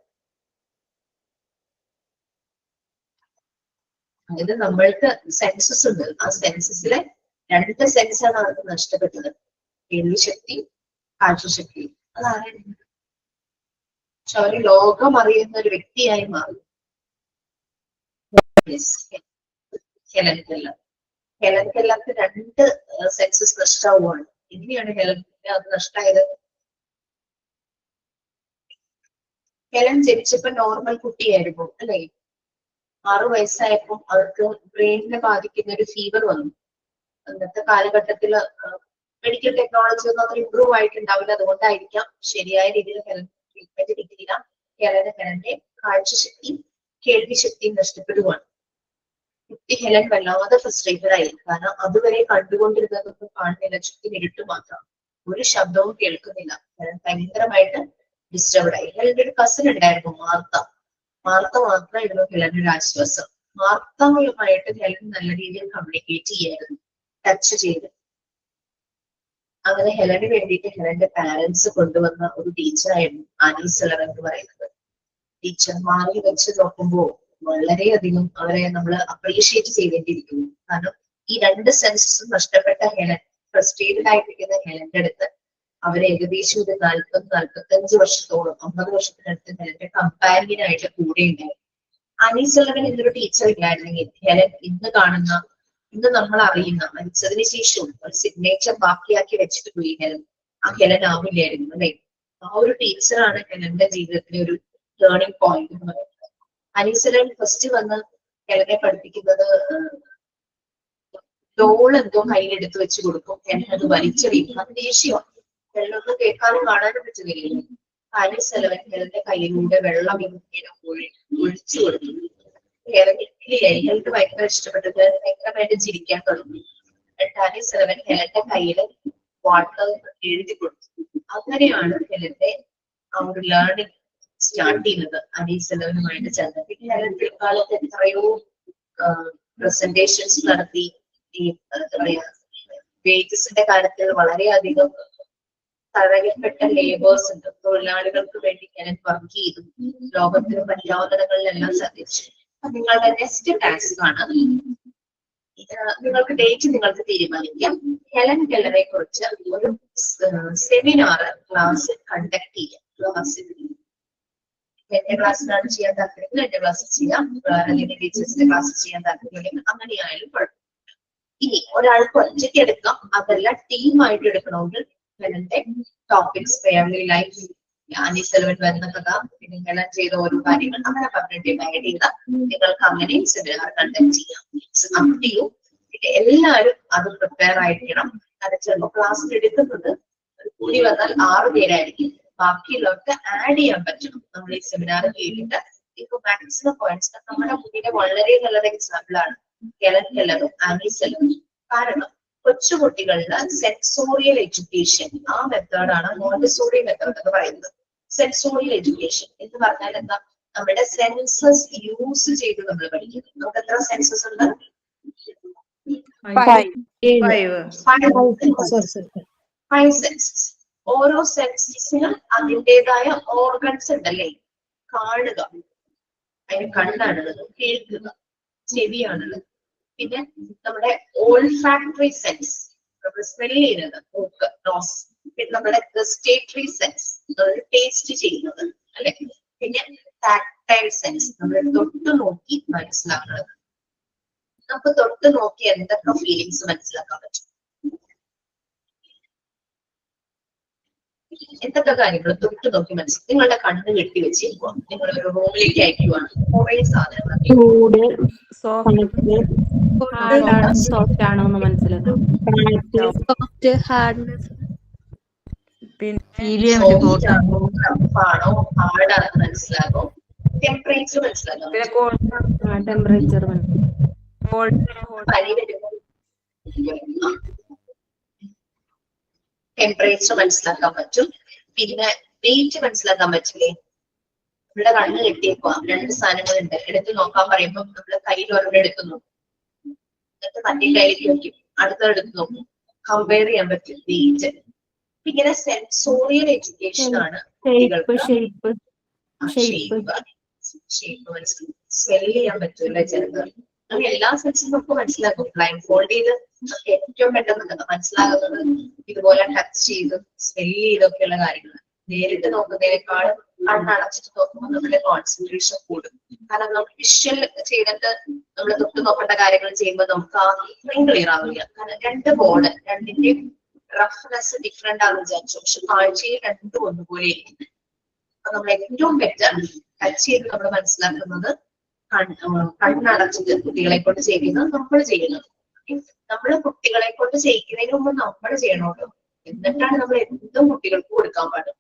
അതായത് നമ്മൾക്ക് സെൻസസ് ഉണ്ട്. ആ സെൻസസിലെ 2 സെൻസാണ് അവർക്ക് നഷ്ടപ്പെട്ടത്, കേൾവിശക്തി, കാഴ്ചശക്തി. അതാരായിരുന്നു? പക്ഷെ അവര് ലോകം അറിയുന്ന ഒരു വ്യക്തിയായി മാറി. Helen Keller. ഹെലൻ കെല്ലർക്ക് 2 സെൻസസ് നഷ്ടമാവുകയാണ്. എങ്ങനെയാണ് ഹെലന് അത് നഷ്ടമായത്? ഹെലൻ ജനിച്ചപ്പോ നോർമൽ കുട്ടിയായിരുന്നു അല്ലെ? 6 വയസ്സായപ്പോൾ അവർക്ക് ബ്രെയിനിനെ ബാധിക്കുന്ന ഒരു ഫീവർ വന്നു. അന്നത്തെ കാലഘട്ടത്തില് മെഡിക്കൽ ടെക്നോളജി ഒന്നും അത്ര ഇമ്പ്രൂവ് ആയിട്ടുണ്ടാവില്ല. അതുകൊണ്ടായിരിക്കാം ശരിയായ രീതിയിൽ ഹെലൻ ട്രീറ്റ്മെന്റ് കിട്ടിയില്ല. ഹെലന്റെ കാഴ്ചശക്തിയും കേൾവിശക്തിയും നഷ്ടപ്പെടുകയാണ്. കുട്ടി ഹെലൻ വല്ലാതെ ഫ്രസ്ട്രേറ്റഡ് ആയി. കാരണം അതുവരെ കണ്ടുകൊണ്ടിരുന്നതൊന്നും കാണുന്നില്ല, ചുറ്റും ഇരുട്ട് മാത്രം, ഒരു ശബ്ദവും കേൾക്കുന്നില്ല. ഹെലൻ ഭയങ്കരമായിട്ട് ഡിസ്റ്റർബ്ഡ് ആയി. ഹെലന്റെ ഒരു കസിൻ ഉണ്ടായിരുന്നു, മാർത്ത. മാർത്ത മാത്രമായിരുന്നു ഹെലന്റെ ഒരു ആശ്വാസം. മാർത്തയുമായിട്ട് ഹെലൻ നല്ല രീതിയിൽ കമ്മ്യൂണിക്കേറ്റ് ചെയ്യായിരുന്നു, ടച്ച് ചെയ്ത്. അങ്ങനെ ഹെലന് വേണ്ടിയിട്ട് ഹെലന്റെ പാരന്റ്സ് കൊണ്ടുവന്ന ഒരു ടീച്ചറായിരുന്നു ആനി സെലർ എന്ന് പറയുന്നത്. ടീച്ചർമാരിൽ വെച്ച് നോക്കുമ്പോൾ വളരെയധികം അവരെ നമ്മൾ അപ്രീഷിയേറ്റ് ചെയ്തേണ്ടിയിരിക്കുന്നു. കാരണം ഈ 2 സെൻസസും നഷ്ടപ്പെട്ട ഹെലൻ, ഫ്രസ്ട്രേറ്റഡ് ആയിട്ടിരിക്കുന്ന ഹെലന്റെ അടുത്ത് അവര് ഏകദേശം ഒരു 40-45 വർഷത്തോളം, 50 വർഷത്തിനടുത്ത് ഹെലന്റെ കമ്പാനിയനായിട്ട് കൂടെ ഉണ്ടായിരുന്നു. ആനി സെലറിന് ഇന്നൊരു ടീച്ചർ ഇല്ലായിരുന്നെങ്കിൽ ഹെലൻ ഇന്ന് നമ്മൾ അറിയുന്ന, മരിച്ചതിന് ശേഷവും ഒരു സിഗ്നേച്ചർ ബാക്കിയാക്കി വെച്ചിട്ട് പോയി ഹെലൻ. ആ ഹെലൻ ആവില്ലായിരുന്നു അല്ലെ? ആ ഒരു ടീച്ചറാണ് ഹെലന്റെ ജീവിതത്തിലെ ഒരു ടേണിംഗ് പോയിന്റ് എന്ന് പറയുന്നത്. ആനി സെലൻ ഫസ്റ്റ് വന്ന് ഹെലനെ പഠിപ്പിക്കുന്നത് ഡോളെന്തോ കയ്യിലെടുത്ത് വെച്ച് കൊടുക്കും. ഹെലൻ അത് വലിച്ചെറിയും. അത് ദേഷ്യമാണ്. വെള്ളമൊന്നും കേൾക്കാനും കാണാനും പറ്റുന്നില്ല. ആനി സെലവൻ ഹെലന്റെ കയ്യിലൂടെ വെള്ളം ഇങ്ങനെ ഒഴിച്ചു കൊടുത്തു. ഹെലന് ഭയങ്കര ഇഷ്ടപ്പെട്ടത്, ഭയങ്കരമായിട്ട് ചിരിക്കാൻ തുടങ്ങി. ആനി സെലവൻ ഹെലന്റെ കയ്യില് വാട്ടർ എഴുതി കൊടുത്തു. അങ്ങനെയാണ് ഹെലന്റെ ആ ഒരു ലേണിംഗ് സ്റ്റാർട്ട് ചെയ്യുന്നത് ആനി സെലവനുമായിട്ട് ചേർന്ന്. പിന്നെ ഹെലൻ പിൽക്കാലത്ത് എത്രയോ പ്രസന്റേഷൻസ് നടത്തി. ഈ എന്താ പറയാ, വേജസിന്റെ കാര്യത്തിൽ വളരെയധികം തഴയപ്പെട്ട ലേബേഴ്സ് ഉണ്ട്, തൊഴിലാളികൾക്ക് വേണ്ടി ഹെലൻ വർക്ക് ചെയ്തു. ലോകത്തിന് പര്യാവതനങ്ങളിലെല്ലാം ശ്രദ്ധിച്ചു. നിങ്ങളുടെ നെക്സ്റ്റ് ടാസ്ക് ആണ്, നിങ്ങൾക്ക് ഡേറ്റ് നിങ്ങൾക്ക് തീരുമാനിക്കാം. ഹെലൻ കെല്ലറെ കുറിച്ച് ഒരു സെമിനാർ ക്ലാസ് കണ്ടക്ട് ചെയ്യാം. ക്ലാസ്സിൽ എന്റെ ക്ലാസ്സിലാണ് ചെയ്യാൻ താല്പര്യമെങ്കിൽ എന്റെ ക്ലാസ്സിൽ ചെയ്യാം, അല്ലെങ്കിൽ ടീച്ചേഴ്സിന്റെ ക്ലാസ്സിൽ ചെയ്യാൻ താല്പര്യമെങ്കിൽ അങ്ങനെയായാലും കുഴപ്പമില്ല. ഇനി ഒരാൾക്ക് ഒറ്റയ്ക്ക് എടുക്കാം, അതല്ല ടീമായിട്ട് എടുക്കണമെങ്കിൽ ഹെലന്റെ ടോപ്പിക്സ്, ഫാമിലി ലൈഫ്, ആനി സെലവൻ വരുന്ന കഥ, പിന്നെ ഹെലൻ ചെയ്ത ഓരോ കാര്യങ്ങൾ അങ്ങനെ പറഞ്ഞിട്ട് ഡിവൈഡ് ചെയ്ത നിങ്ങൾക്ക് അങ്ങനെ സെമിനാർ കണ്ടക്ട് ചെയ്യാം. Up to you. പിന്നെ എല്ലാവരും അത് പ്രിപ്പയർ ആയിരിക്കണം. കാരണം ചിലപ്പോൾ ക്ലാസ്സിൽ എടുക്കുന്നത് കൂടി വന്നാൽ 6 പേരായിരിക്കും. ബാക്കിയുള്ളവർക്ക് ആഡ് ചെയ്യാൻ പറ്റണം. നമ്മൾ ഈ സെമിനാർ കേട്ടിട്ട് ഇപ്പൊ മാക്സിമം പോയിന്റ്സ് നമ്മുടെ മുന്നിലെ വളരെ നല്ലൊരു എക്സാമ്പിൾ ആണ് ഹെലൻ കെല്ലറും ആനി സെലവനും. കാരണം കൊച്ചുകുട്ടികളുടെ സെൻസോറിയൽ എഡ്യൂക്കേഷൻ, ആ മെത്തേഡാണ് മോണ്ടിസോറി മെത്തേഡ് എന്ന് പറയുന്നത്. സെൻസോറിയൽ എഡ്യൂക്കേഷൻ എന്ന് പറഞ്ഞാൽ എന്താ? നമ്മുടെ സെൻസസ് യൂസ് ചെയ്ത് നമ്മൾ പഠിക്കുന്നു. നമുക്ക് എത്ര സെൻസസ് ഉണ്ട്? 5 സെൻസസ്. ഓരോ സെൻസസിനും അതിൻ്റെതായ ഓർഗൻസ് ഉണ്ടല്ലേ? കാണുക, അതിന് കണ്ണാണുള്ളത്, കേൾക്കുക ചെവിയാണുള്ളത്. പിന്നെ നമ്മുടെ ഓൾഫാക്ടറി സെൻസ്, നമ്മൾ സ്മെല് ചെയ്യുന്നത് മൂക്ക്, നോസ്. പിന്നെ നമ്മുടെ ഗസ്റ്റേറ്ററി സെൻസ്, ടേസ്റ്റ് ചെയ്യുന്നത് അല്ലെ. പിന്നെ ടാക്ടൈൽ സെൻസ്, നമ്മൾ തൊട്ട് നോക്കി മനസ്സിലാക്കുന്നത്. നമുക്ക് തൊട്ട് നോക്കി എന്തൊക്കെ ഫീലിങ്സ് മനസ്സിലാക്കാൻ പറ്റും? എന്തൊക്കെ കാര്യങ്ങൾ തൊട്ട് നോക്കി മനസ്സിലാക്കും? നിങ്ങളുടെ കണ്ണ് കെട്ടി വെച്ചിരിക്കുക, നിങ്ങൾ ഒരു റൂമിലേക്ക് അയക്കുവാണ്, കുറെ സാധനങ്ങൾ സോഫ്റ്റ് ആണോ എന്ന് മനസ്സിലാക്കാം. ടഫാണോ ഹാർഡാണോ മനസ്സിലാകും. ടെമ്പറേച്ചർ മനസ്സിലാകും. ടെമ്പറേച്ചർ ടെമ്പറേച്ചർ മനസ്സിലാക്കാൻ പറ്റും. പിന്നെ വെയിറ്റ് മനസ്സിലാക്കാൻ പറ്റില്ലേ? നമ്മുടെ കണ്ണ് കെട്ടിയേക്കുക, 2 സാധനങ്ങളുണ്ട്, എടുത്ത് നോക്കാൻ പറയുമ്പോൾ നമ്മുടെ കയ്യിൽ ഒരെണ്ണം എടുക്കുന്നു, എന്നിട്ട് മറ്റേ കയ്യിലേക്ക് നോക്കും, അടുത്തെടുത്ത് നോക്കും, കമ്പയർ ചെയ്യാൻ പറ്റും വെയിറ്റ്. ഇങ്ങനെ സെൻസോറിയൽ എഡ്യൂക്കേഷൻ ആണ് കുട്ടികൾക്ക്. ഷേപ്പ് മനസ്സിലാക്കും, സ്മെല് ചെയ്യാൻ പറ്റൂല ചിലത്. അങ്ങനെ എല്ലാ സെൻസും നമുക്ക് മനസ്സിലാക്കും. ബ്ലൈൻഡ് ഫോൾഡ് ചെയ്ത് ഏറ്റവും പെട്ടെന്ന് മനസ്സിലാകുന്നത് ഇതുപോലെ ടച്ച് ചെയ്തും സ്മെല് ചെയ്തൊക്കെയുള്ള കാര്യങ്ങൾ. നേരിട്ട് നോക്കുന്നതിനേക്കാളും കണ്ണടച്ചിട്ട് നോക്കുമ്പോൾ നമ്മുടെ കോൺസെൻട്രേഷൻ കൂടും. കാരണം നമ്മൾ വിഷ്വൽ ചെയ്തിട്ട് നമ്മൾ തൊട്ട് നോക്കേണ്ട കാര്യങ്ങൾ ചെയ്യുമ്പോൾ നമുക്ക് അത്രയും ക്ലിയർ ആവില്ല. കാരണം 2 ബോർഡ്, രണ്ടിന്റെയും റഫ്നെസ് ഡിഫറെന്റ് ആണെന്ന് വിചാരിച്ചു, പക്ഷെ കാഴ്ചയിൽ രണ്ടും ഒന്നുപോലെ ഇരിക്കുന്നത്. അപ്പൊ നമ്മൾ ഏറ്റവും ബെറ്റർ ടച്ച് ചെയ്ത് നമ്മൾ മനസ്സിലാക്കുന്നത് കണ്ണടച്ചിട്ട് കുട്ടികളെ കൊണ്ട് ചെയ്യുന്നത് നമ്മൾ ചെയ്യുന്നത്. നമ്മൾ കുട്ടികളെ കൊണ്ട് ചെയ്യിക്കുന്നതിന് മുമ്പ് നമ്മൾ ചെയ്യണമല്ലോ, എന്നിട്ടാണ് നമ്മൾ എന്തും കുട്ടികൾക്ക് കൊടുക്കാൻ പാടും.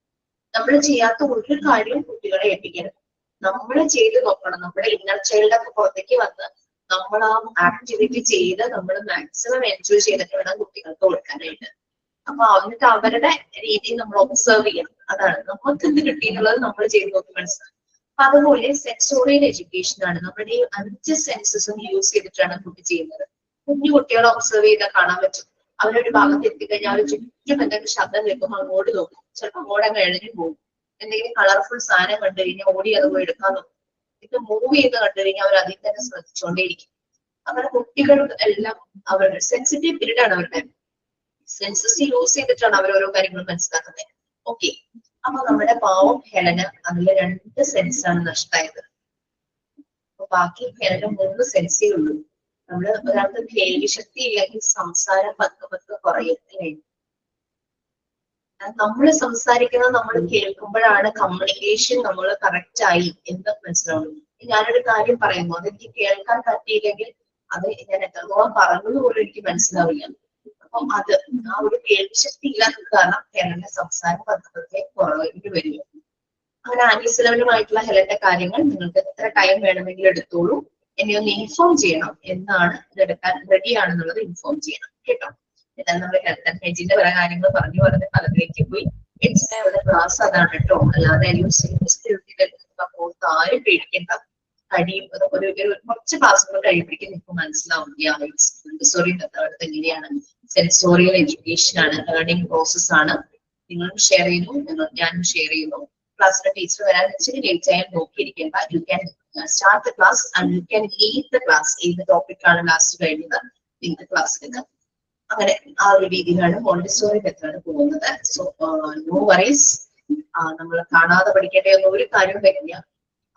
നമ്മൾ ചെയ്യാത്ത ഒരു കാര്യവും കുട്ടികളെ ഏൽപ്പിക്കരുത്. നമ്മൾ ചെയ്ത് നോക്കണം. നമ്മുടെ ഇന്നർ ചൈൽഡൊക്കെ പുറത്തേക്ക് വന്ന് നമ്മൾ ആ ആക്ടിവിറ്റി ചെയ്ത് നമ്മൾ മാക്സിമം എൻജോയ് ചെയ്തിട്ട് വേണം കുട്ടികൾക്ക് കൊടുക്കാനായിട്ട്. അപ്പൊ എന്നിട്ട് അവരുടെ രീതിയിൽ നമ്മൾ ഒബ്സർവ് ചെയ്യണം. അതാണ് നമുക്ക് എന്ത് കിട്ടിയിട്ടുള്ളത് നമ്മൾ ചെയ്ത് നോക്കി മനസ്സിലാക്കും. അപ്പൊ അതുപോലെ സെൻസോറിയൽ എഡ്യൂക്കേഷൻ ആണ്. നമ്മുടെ ഈ 5 സെൻസസും യൂസ് ചെയ്തിട്ടാണ് കുട്ടി ചെയ്യുന്നത്. കുഞ്ഞു കുട്ടികളെ ഒബ്സർവ് ചെയ്താൽ കാണാൻ പറ്റും. അവരൊരു ഭാഗത്ത് എത്തിക്കഴിഞ്ഞാൽ അവർ ചുറ്റും എന്തെങ്കിലും ശബ്ദം കേൾക്കുമ്പോൾ അങ്ങോട്ട് നോക്കും, ചിലപ്പോൾ അങ്ങോട്ടങ്ങ് എഴഞ്ഞു പോകും. എന്തെങ്കിലും കളർഫുൾ സാധനം കണ്ടു കഴിഞ്ഞാൽ ഓടി അത് പോയി എടുക്കാൻ നോക്കും. ഇത് മൂവ് ചെയ്ത് കണ്ടു കഴിഞ്ഞാൽ അവർ അതിൽ തന്നെ ശ്രദ്ധിച്ചുകൊണ്ടേയിരിക്കും. അങ്ങനെ കുട്ടികൾ എല്ലാം അവരുടെ സെൻസിറ്റീവ് പീരീഡ് ആണ് അവരുടെ. സെൻസസ് യൂസ് ചെയ്തിട്ടാണ് അവർ ഓരോ കാര്യങ്ങളും മനസ്സിലാക്കുന്നത്. ഓക്കെ, അപ്പൊ നമ്മുടെ പാവം ഹെലന് അതിൽ 2 സെൻസാണ് നഷ്ടമായത്. അപ്പൊ ബാക്കി ഹെലന് 3 സെൻസേ ഉള്ളൂ. നമ്മള് ഒരാൾക്ക് കേൾവി ശക്തി ഇല്ലെങ്കിൽ സംസാരം പതുക്കെ കുറയും അല്ലേ? നമ്മൾ സംസാരിക്കുന്നത് നമ്മൾ കേൾക്കുമ്പോഴാണ് കമ്മ്യൂണിക്കേഷൻ നമ്മൾ കറക്റ്റ് ആയി എന്ന് മനസ്സിലാവുള്ളൂ. ഞാനൊരു കാര്യം പറയുമ്പോൾ അതെനിക്ക് കേൾക്കാൻ പറ്റിയില്ലെങ്കിൽ അത് ഞാൻ എത്രത്തോളം പറഞ്ഞത് പോലും എനിക്ക് മനസ്സിലാവില്ല. അപ്പം അത് ആ ഒരു കേൾവി ശക്തി ഇല്ലാത്തത് കാരണം ഹെലന്റെ സംസാരം പതുക്കെ കുറവേണ്ടി വരും. അങ്ങനെ ആന്റിസിലബിളുമായിട്ടുള്ള ഹെലന്റെ കാര്യങ്ങൾ നിങ്ങൾക്ക് എത്ര ടൈം വേണമെങ്കിലും എടുത്തോളൂ. എന്നെ ഒന്ന് ഇൻഫോം ചെയ്യണം എന്നാണ് ഇതെടുക്കാൻ റെഡി ആണെന്നുള്ളത് ഇൻഫോം ചെയ്യണം കേട്ടോ. എന്നാൽ നമ്മൾ ഹെൽത്ത് ആൻഡ് ഹൈജീന്റെ പല കാര്യങ്ങൾ പറഞ്ഞു പലതിലേക്ക് പോയി. ക്ലാസ് അതാണ് കേട്ടോ, അല്ലാതെ ആരും പേടിക്കേണ്ട. കഴിയും ഒരു കുറച്ച് ക്ലാസ്സുകൾ കഴിയുമ്പോഴേക്കും നിങ്ങൾക്ക് മനസ്സിലാവും സോറി മെത്തേഡ് എങ്ങനെയാണ്. സെൻസോറിയൽ എഡ്യൂക്കേഷൻ ആണ്, ലേണിംഗ് പ്രോസസ് ആണ്. നിങ്ങളും ഷെയർ ചെയ്യുന്നു, ഞാനും ഷെയർ ചെയ്യുന്നു. ക്ലാസ്സിലെ ടീച്ചർ വരാൻ ഇച്ചിരി ലേറ്റ് ആയാൽ നോക്കിയിരിക്കേണ്ട. You can start the class and you can lead the class. ഏത് ടോപ്പിക്കാണ് ലാസ്റ്റ് കഴിഞ്ഞത് നിങ്ങൾക്ക് ക്ലാസ്സിലേക്ക്. അങ്ങനെ ആ ഒരു രീതിയിലാണ് മോണ്ടിസോറി മെത്തേഡ് പോകുന്നത്. So no worries. നമ്മൾ കാണാതെ പഠിക്കേണ്ട ഒരു കാര്യം വരില്ല.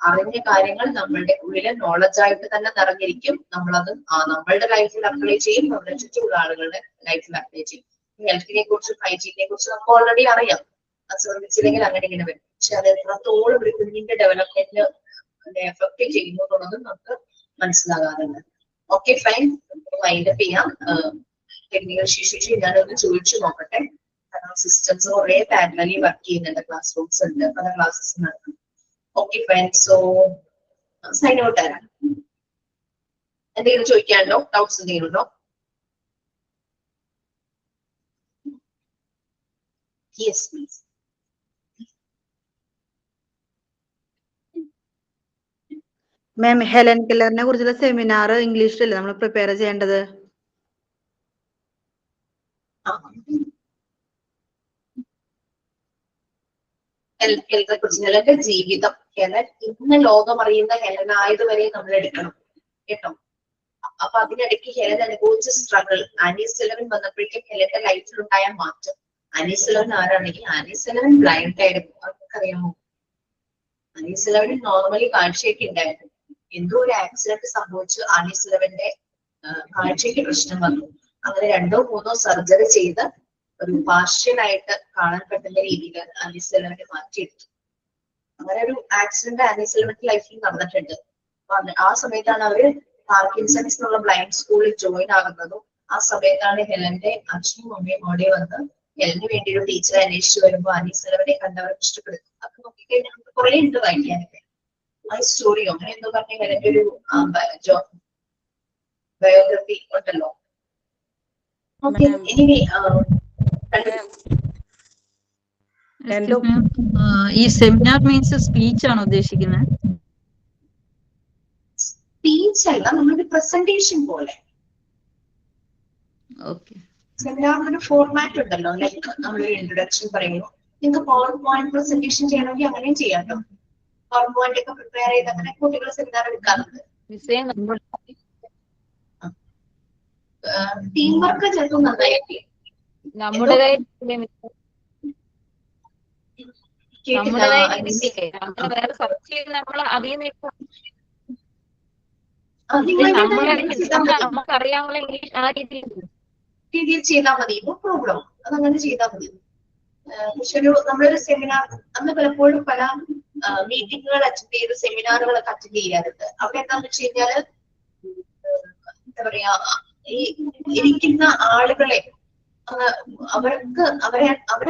അറിഞ്ഞ കാര്യങ്ങൾ നമ്മളുടെ ഉള്ളിലെ നോളജ് ആയിട്ട് തന്നെ നിറഞ്ഞിരിക്കും. നമ്മളത് നമ്മളുടെ ലൈഫിൽ അപ്ലൈ ചെയ്യും, നമ്മുടെ ചുറ്റുമുള്ള ആളുകളുടെ ലൈഫിൽ അപ്ലൈ ചെയ്യും. ഹെൽത്തിനെ കുറിച്ചും ഹൈജീനെ കുറിച്ചും നമുക്ക് ഓൾറെഡി അറിയാം. അത് ശ്രദ്ധിച്ചില്ലെങ്കിൽ അങ്ങനെ ഇങ്ങനെ വരും. പക്ഷെ അത് എത്രത്തോളം ഒരു കുഞ്ഞിന്റെ ഡെവലപ്മെന്റിന് എഫക്ട് ചെയ്യുന്നു എന്നുള്ളത് നമുക്ക് മനസ്സിലാകാറുണ്ട്. ഓക്കെ ഫൈൻ, വൈൻഡപ്പ് ചെയ്യാം. ടെക്നിക്കൽ ശേഷി ഞാനൊന്ന് ചോദിച്ചു നോക്കട്ടെ. കാരണം സിസ്റ്റംസ് കുറെ പാരലലി വർക്ക് ചെയ്യുന്നുണ്ട്, ക്ലാസ് റൂംസ് ഉണ്ട്, പല ക്ലാസ്സസ് നടക്കും. Okay fine, so sine out ആരാണ്? എന്തെങ്കിലും ചോദിക്കാനുണ്ടോ? ഡൗട്ട്സ് എന്തെങ്കിലും ഉണ്ടോ? Yes, please. മാം ഹെലൻ കെല്ലറിനെ കുറിച്ചുള്ള സെമിനാർ ഇംഗ്ലീഷിലല്ലേ നമ്മൾ പ്രിപ്പയർ ചെയ്യേണ്ടത്? ഹെലന്റെ ജീവിതം, ഹെലൻ ഇന്ന് ലോകം അറിയുന്ന ഹെലൻ ആയതുവരെ നമ്മൾ എടുക്കണം കേട്ടോ. അപ്പൊ അതിനിടയ്ക്ക് ഹെലൻ അനുഭവിച്ച സ്ട്രഗിൾ, ആനി സെലവൻ വന്നപ്പോഴേക്കും ഹെലന്റെ ലൈഫിലുണ്ടായ മാറ്റം. ആനി സെലവൻ ആരാണെങ്കിൽ ആനി സെലവൻ ബ്ലൈൻഡ് ആയിരുന്നു, അവർക്കറിയാമോ? ആനി സെലവന് നോർമലി കാഴ്ചയൊക്കെ ഉണ്ടായിരുന്നു. എന്തോ ഒരു ആക്സിഡന്റ് സംഭവിച്ചു ആനി സെലവന്റെ കാഴ്ചയ്ക്ക് പ്രശ്നം വന്നു. അങ്ങനെ 2 or 3 സർജറി ചെയ്ത് ഒരു പാർഷ്യലായിട്ട് കാണാൻ പറ്റുന്ന രീതിയിൽ ആനി സെലവനെ മാറ്റിയെടുത്തു. അങ്ങനെ ഒരു ആക്സിഡന്റ് ആനി സെലവന്റെ ലൈഫിൽ നടന്നിട്ടുണ്ട്. ആ സമയത്താണ് അവര് പാർക്കിൻസൺസ് എന്നുള്ള ബ്ലൈൻഡ് സ്കൂളിൽ ജോയിൻ ആകുന്നതും. ആ സമയത്താണ് ഹെലന്റെ അച്ഛനും അമ്മയും അവിടെ വന്ന് ഹെലന് വേണ്ടി ഒരു ടീച്ചറെ അന്വേഷിച്ചു വരുമ്പോൾ ആനി സെലവനെ കണ്ടവർ ഇഷ്ടപ്പെടുന്നു. അത് നോക്കിക്കഴിഞ്ഞാൽ നമുക്ക് കുറെ ഉണ്ട് വായിക്കാനൊക്കെ. ആ സ്റ്റോറിയോ അങ്ങനെ എന്തോ പറഞ്ഞ ഹെലന്റെ ഒരു ബയോഗ്രഫി ഉണ്ടല്ലോ. എനിവേ ഈ സെമിനാർ മീൻസ് സ്പീച്ച് ആണോ ഉദ്ദേശിക്കുന്നത്? സ്പീച്ച് അല്ല, നമ്മളൊരു പ്രസന്റേഷൻ പോലെ. സെമിനാറിന് ഫോർമാറ്റ് ഉണ്ടല്ലോ, ലൈക്ക് നമ്മളൊരു ഇൻട്രൊഡക്ഷൻ പറയുന്നു. നിങ്ങൾക്ക് പവർ പോയിന്റ് പ്രസന്റേഷൻ ചെയ്യണമെങ്കിൽ അങ്ങനെയും ചെയ്യാം കേട്ടോ. പവർ പോയിന്റ് ഒക്കെ പ്രിപ്പയർ ചെയ്ത് അങ്ങനെ കുട്ടികൾ സെമിനാർ എടുക്കാറുണ്ട്. ടീം വർക്ക് ചിലപ്പോൾ നന്നായിരിക്കും. രീതിയിൽ ചെയ്താൽ മതി, നോ പ്രോബ്ലം. അതങ്ങനെ ചെയ്താൽ മതി. പക്ഷെ നമ്മളൊരു സെമിനാർ അന്ന് പലപ്പോഴും പല മീറ്റിങ്ങുകൾ അറ്റൻഡ് ചെയ്ത് സെമിനാറുകളൊക്കെ അറ്റൻഡ് ചെയ്യാറുണ്ട്. അവിടെ എന്താണെന്ന് വെച്ച് കഴിഞ്ഞാല് എന്താ പറയാ, ഈ ഇരിക്കുന്ന ആളുകളെ അവരെ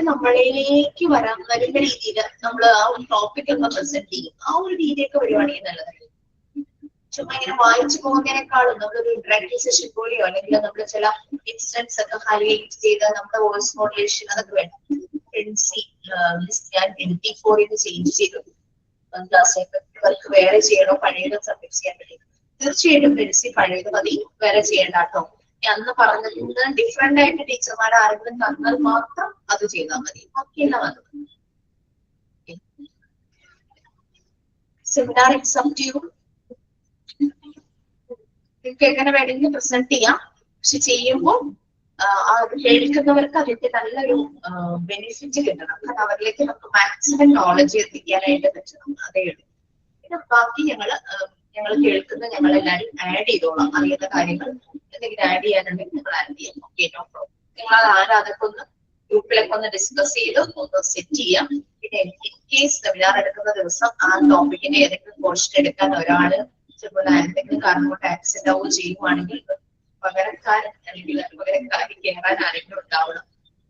നമ്മളിലേക്ക് വരുന്ന രീതിയിൽ നമ്മൾ ആ ഒരു ടോപ്പിക് ഒക്കെ പ്രസന്റ് ചെയ്യും. ആ ഒരു രീതിയൊക്കെ വരുവാണെങ്കിൽ നല്ലതായിരിക്കും. ചുമ്മാ ഇങ്ങനെ വായിച്ചു പോകുന്നതിനേക്കാളും നമ്മളൊരു ഇന്ററാക്റ്റീവ് സെഷൻ പോലെയോ അല്ലെങ്കിൽ നമ്മൾ ചില ഇൻസ്റ്റൻസ് ഒക്കെ ഹൈലൈറ്റ് ചെയ്ത് നമ്മുടെ വോയിസ് മോഡുലേഷൻ അതൊക്കെ വേണം. ഞാൻ 24 ചേഞ്ച് ചെയ്തു. വർക്ക് വേറെ ചെയ്യണോ പഴയത് സബ്മിറ്റ് ചെയ്യാൻ വേണ്ടി? തീർച്ചയായിട്ടും പ്രിൻസി പഴയത് മതി, വേറെ ചെയ്യേണ്ട കേട്ടോ. അന്ന് പറഞ്ഞത് ഡിഫറെന്റ് ആയിട്ട് ടീച്ചർമാർ ആരെങ്കിലും തന്നാൽ മാത്രം അത് ചെയ്താൽ മതി, ബാക്കിയെല്ലാം അത് സെമിനാർ എക്സാം ചെയ്യും. നിങ്ങൾക്ക് എങ്ങനെ വേണമെങ്കിലും പ്രസന്റ് ചെയ്യാം. പക്ഷെ ചെയ്യുമ്പോൾ അത് കേൾക്കുന്നവർക്ക് അതിന്റെ നല്ലൊരു ബെനിഫിറ്റ് കിട്ടണം. കാരണം അവരിലേക്ക് നമുക്ക് മാക്സിമം നോളജ് എത്തിക്കാനായിട്ട് പറ്റണം. അതേ ഉള്ളൂ. പിന്നെ ബാക്കി ഞങ്ങൾ എല്ലാവരും ആഡ് ചെയ്തോളാം. അറിയുന്ന കാര്യങ്ങൾ എന്തെങ്കിലും ആഡ് ചെയ്യാനുണ്ടെങ്കിൽ നിങ്ങൾ ആഡ് ചെയ്യാം. Okay, no problem. നിങ്ങൾ അത് അതൊക്കെ ഒന്ന് ഗ്രൂപ്പിലൊക്കെ ഒന്ന് ഡിസ്കസ് ചെയ്ത് ഒന്ന് സെറ്റ് ചെയ്യാം. പിന്നെ ഇൻ കേസ് സെമിനാർ എടുക്കുന്ന ദിവസം ആ ടോപ്പിക്കിന്റെ ഏതെങ്കിലും പോർഷൻ എടുക്കാൻ ഒരാള് ചിലപ്പോൾ എന്തെങ്കിലും കാരണം കൊണ്ട് ആക്സിഡന്റ് ആവുകയോ ചെയ്യുവാണെങ്കിൽ പകരക്കാരൻ അല്ലെങ്കിൽ പകരക്കാരി കയറാൻ ആരെങ്കിലും ഉണ്ടാവണം.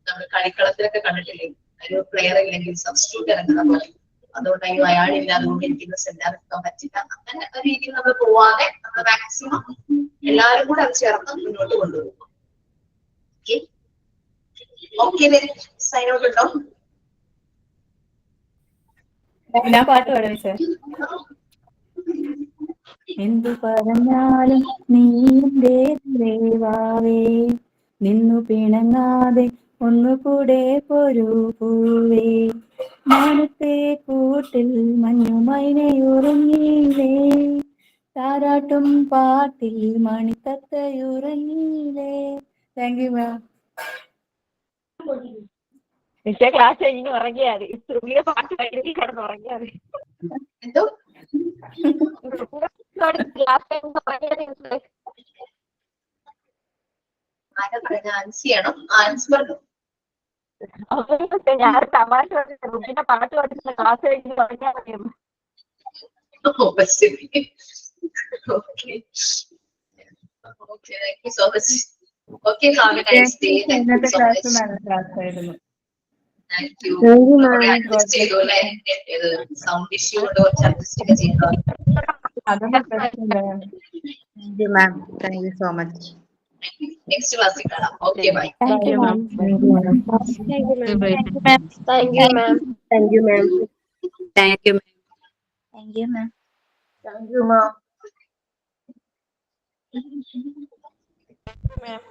നമ്മൾ കളിക്കളത്തിലൊക്കെ കണ്ടിട്ടില്ലേ, ഒരു പ്ലെയർ ഇല്ലെങ്കിൽ സബ്സ്റ്റിറ്റ്യൂട്ട് ഇറങ്ങുന്ന പോലെ. അതുകൊണ്ടായി അയാളില്ല, അതുകൊണ്ട് എനിക്ക് സെമിനാർ എടുക്കാൻ പറ്റില്ല. അങ്ങനെ ഒരു രീതിയിൽ നമ്മൾ പോവാതെ നമ്മൾ മാക്സിമം എല്ലാവരും കൂടെ അത് ചേർന്ന് മുന്നോട്ട് കൊണ്ടുപോകും. ഓക്കെ, സൈൻ ഔട്ട് ഉണ്ടോ? ഞാൻ പാട്ട് പാടാം സാർ. എന്തു പറഞ്ഞാലും നീ ദേവാവേ, നിന്നു പിണങ്ങാതെ ഒന്നുകൂടെ പൊരു പൂവേ, മാനത്തെ കൂട്ടിൽ മഞ്ഞുമൈനയുറങ്ങിയില്ലേ, താരാട്ടും പാട്ടിൽ മണിത്തത്തയുറങ്ങിയില്ലേ. Thank you ma'am. ക്ലാസ് കഴിഞ്ഞ് ഉറങ്ങിയാൽ മതി. പാട്ട് കഴിഞ്ഞ് കിടന്ന് ഉറങ്ങിയാൽ മതി. എന്തോ ക്ലാസ് കഴിഞ്ഞ് ഉറങ്ങിയാൽ ഞാൻ തമാശ റുബിന്റെ പാട്ട് പഠിച്ച ക്ലാസ് കഴിഞ്ഞ് ഉറങ്ങിയാൽ മതിയെന്ന്. ഇന്നത്തെ ക്ലാസ് നല്ല ക്ലാസ് ആയിരുന്നു. സൗണ്ട് ഇഷ്യൂ കൊണ്ട് കുറച്ച് അഡ്ജസ്റ്റ് ഒക്കെ ചെയ്തോ. അതൊന്നും പ്രശ്നമില്ല. Thank you, ma'am. Thank you so much. Next ക്ലാസ്സിൽ കാണാം. Okay bye. Thank you, ma'am. Thank you, ma'am. Thank you, ma'am. Thank you, ma'am. Thank you. Thank you, ma'am. Thank you, ma'am. Ma'am.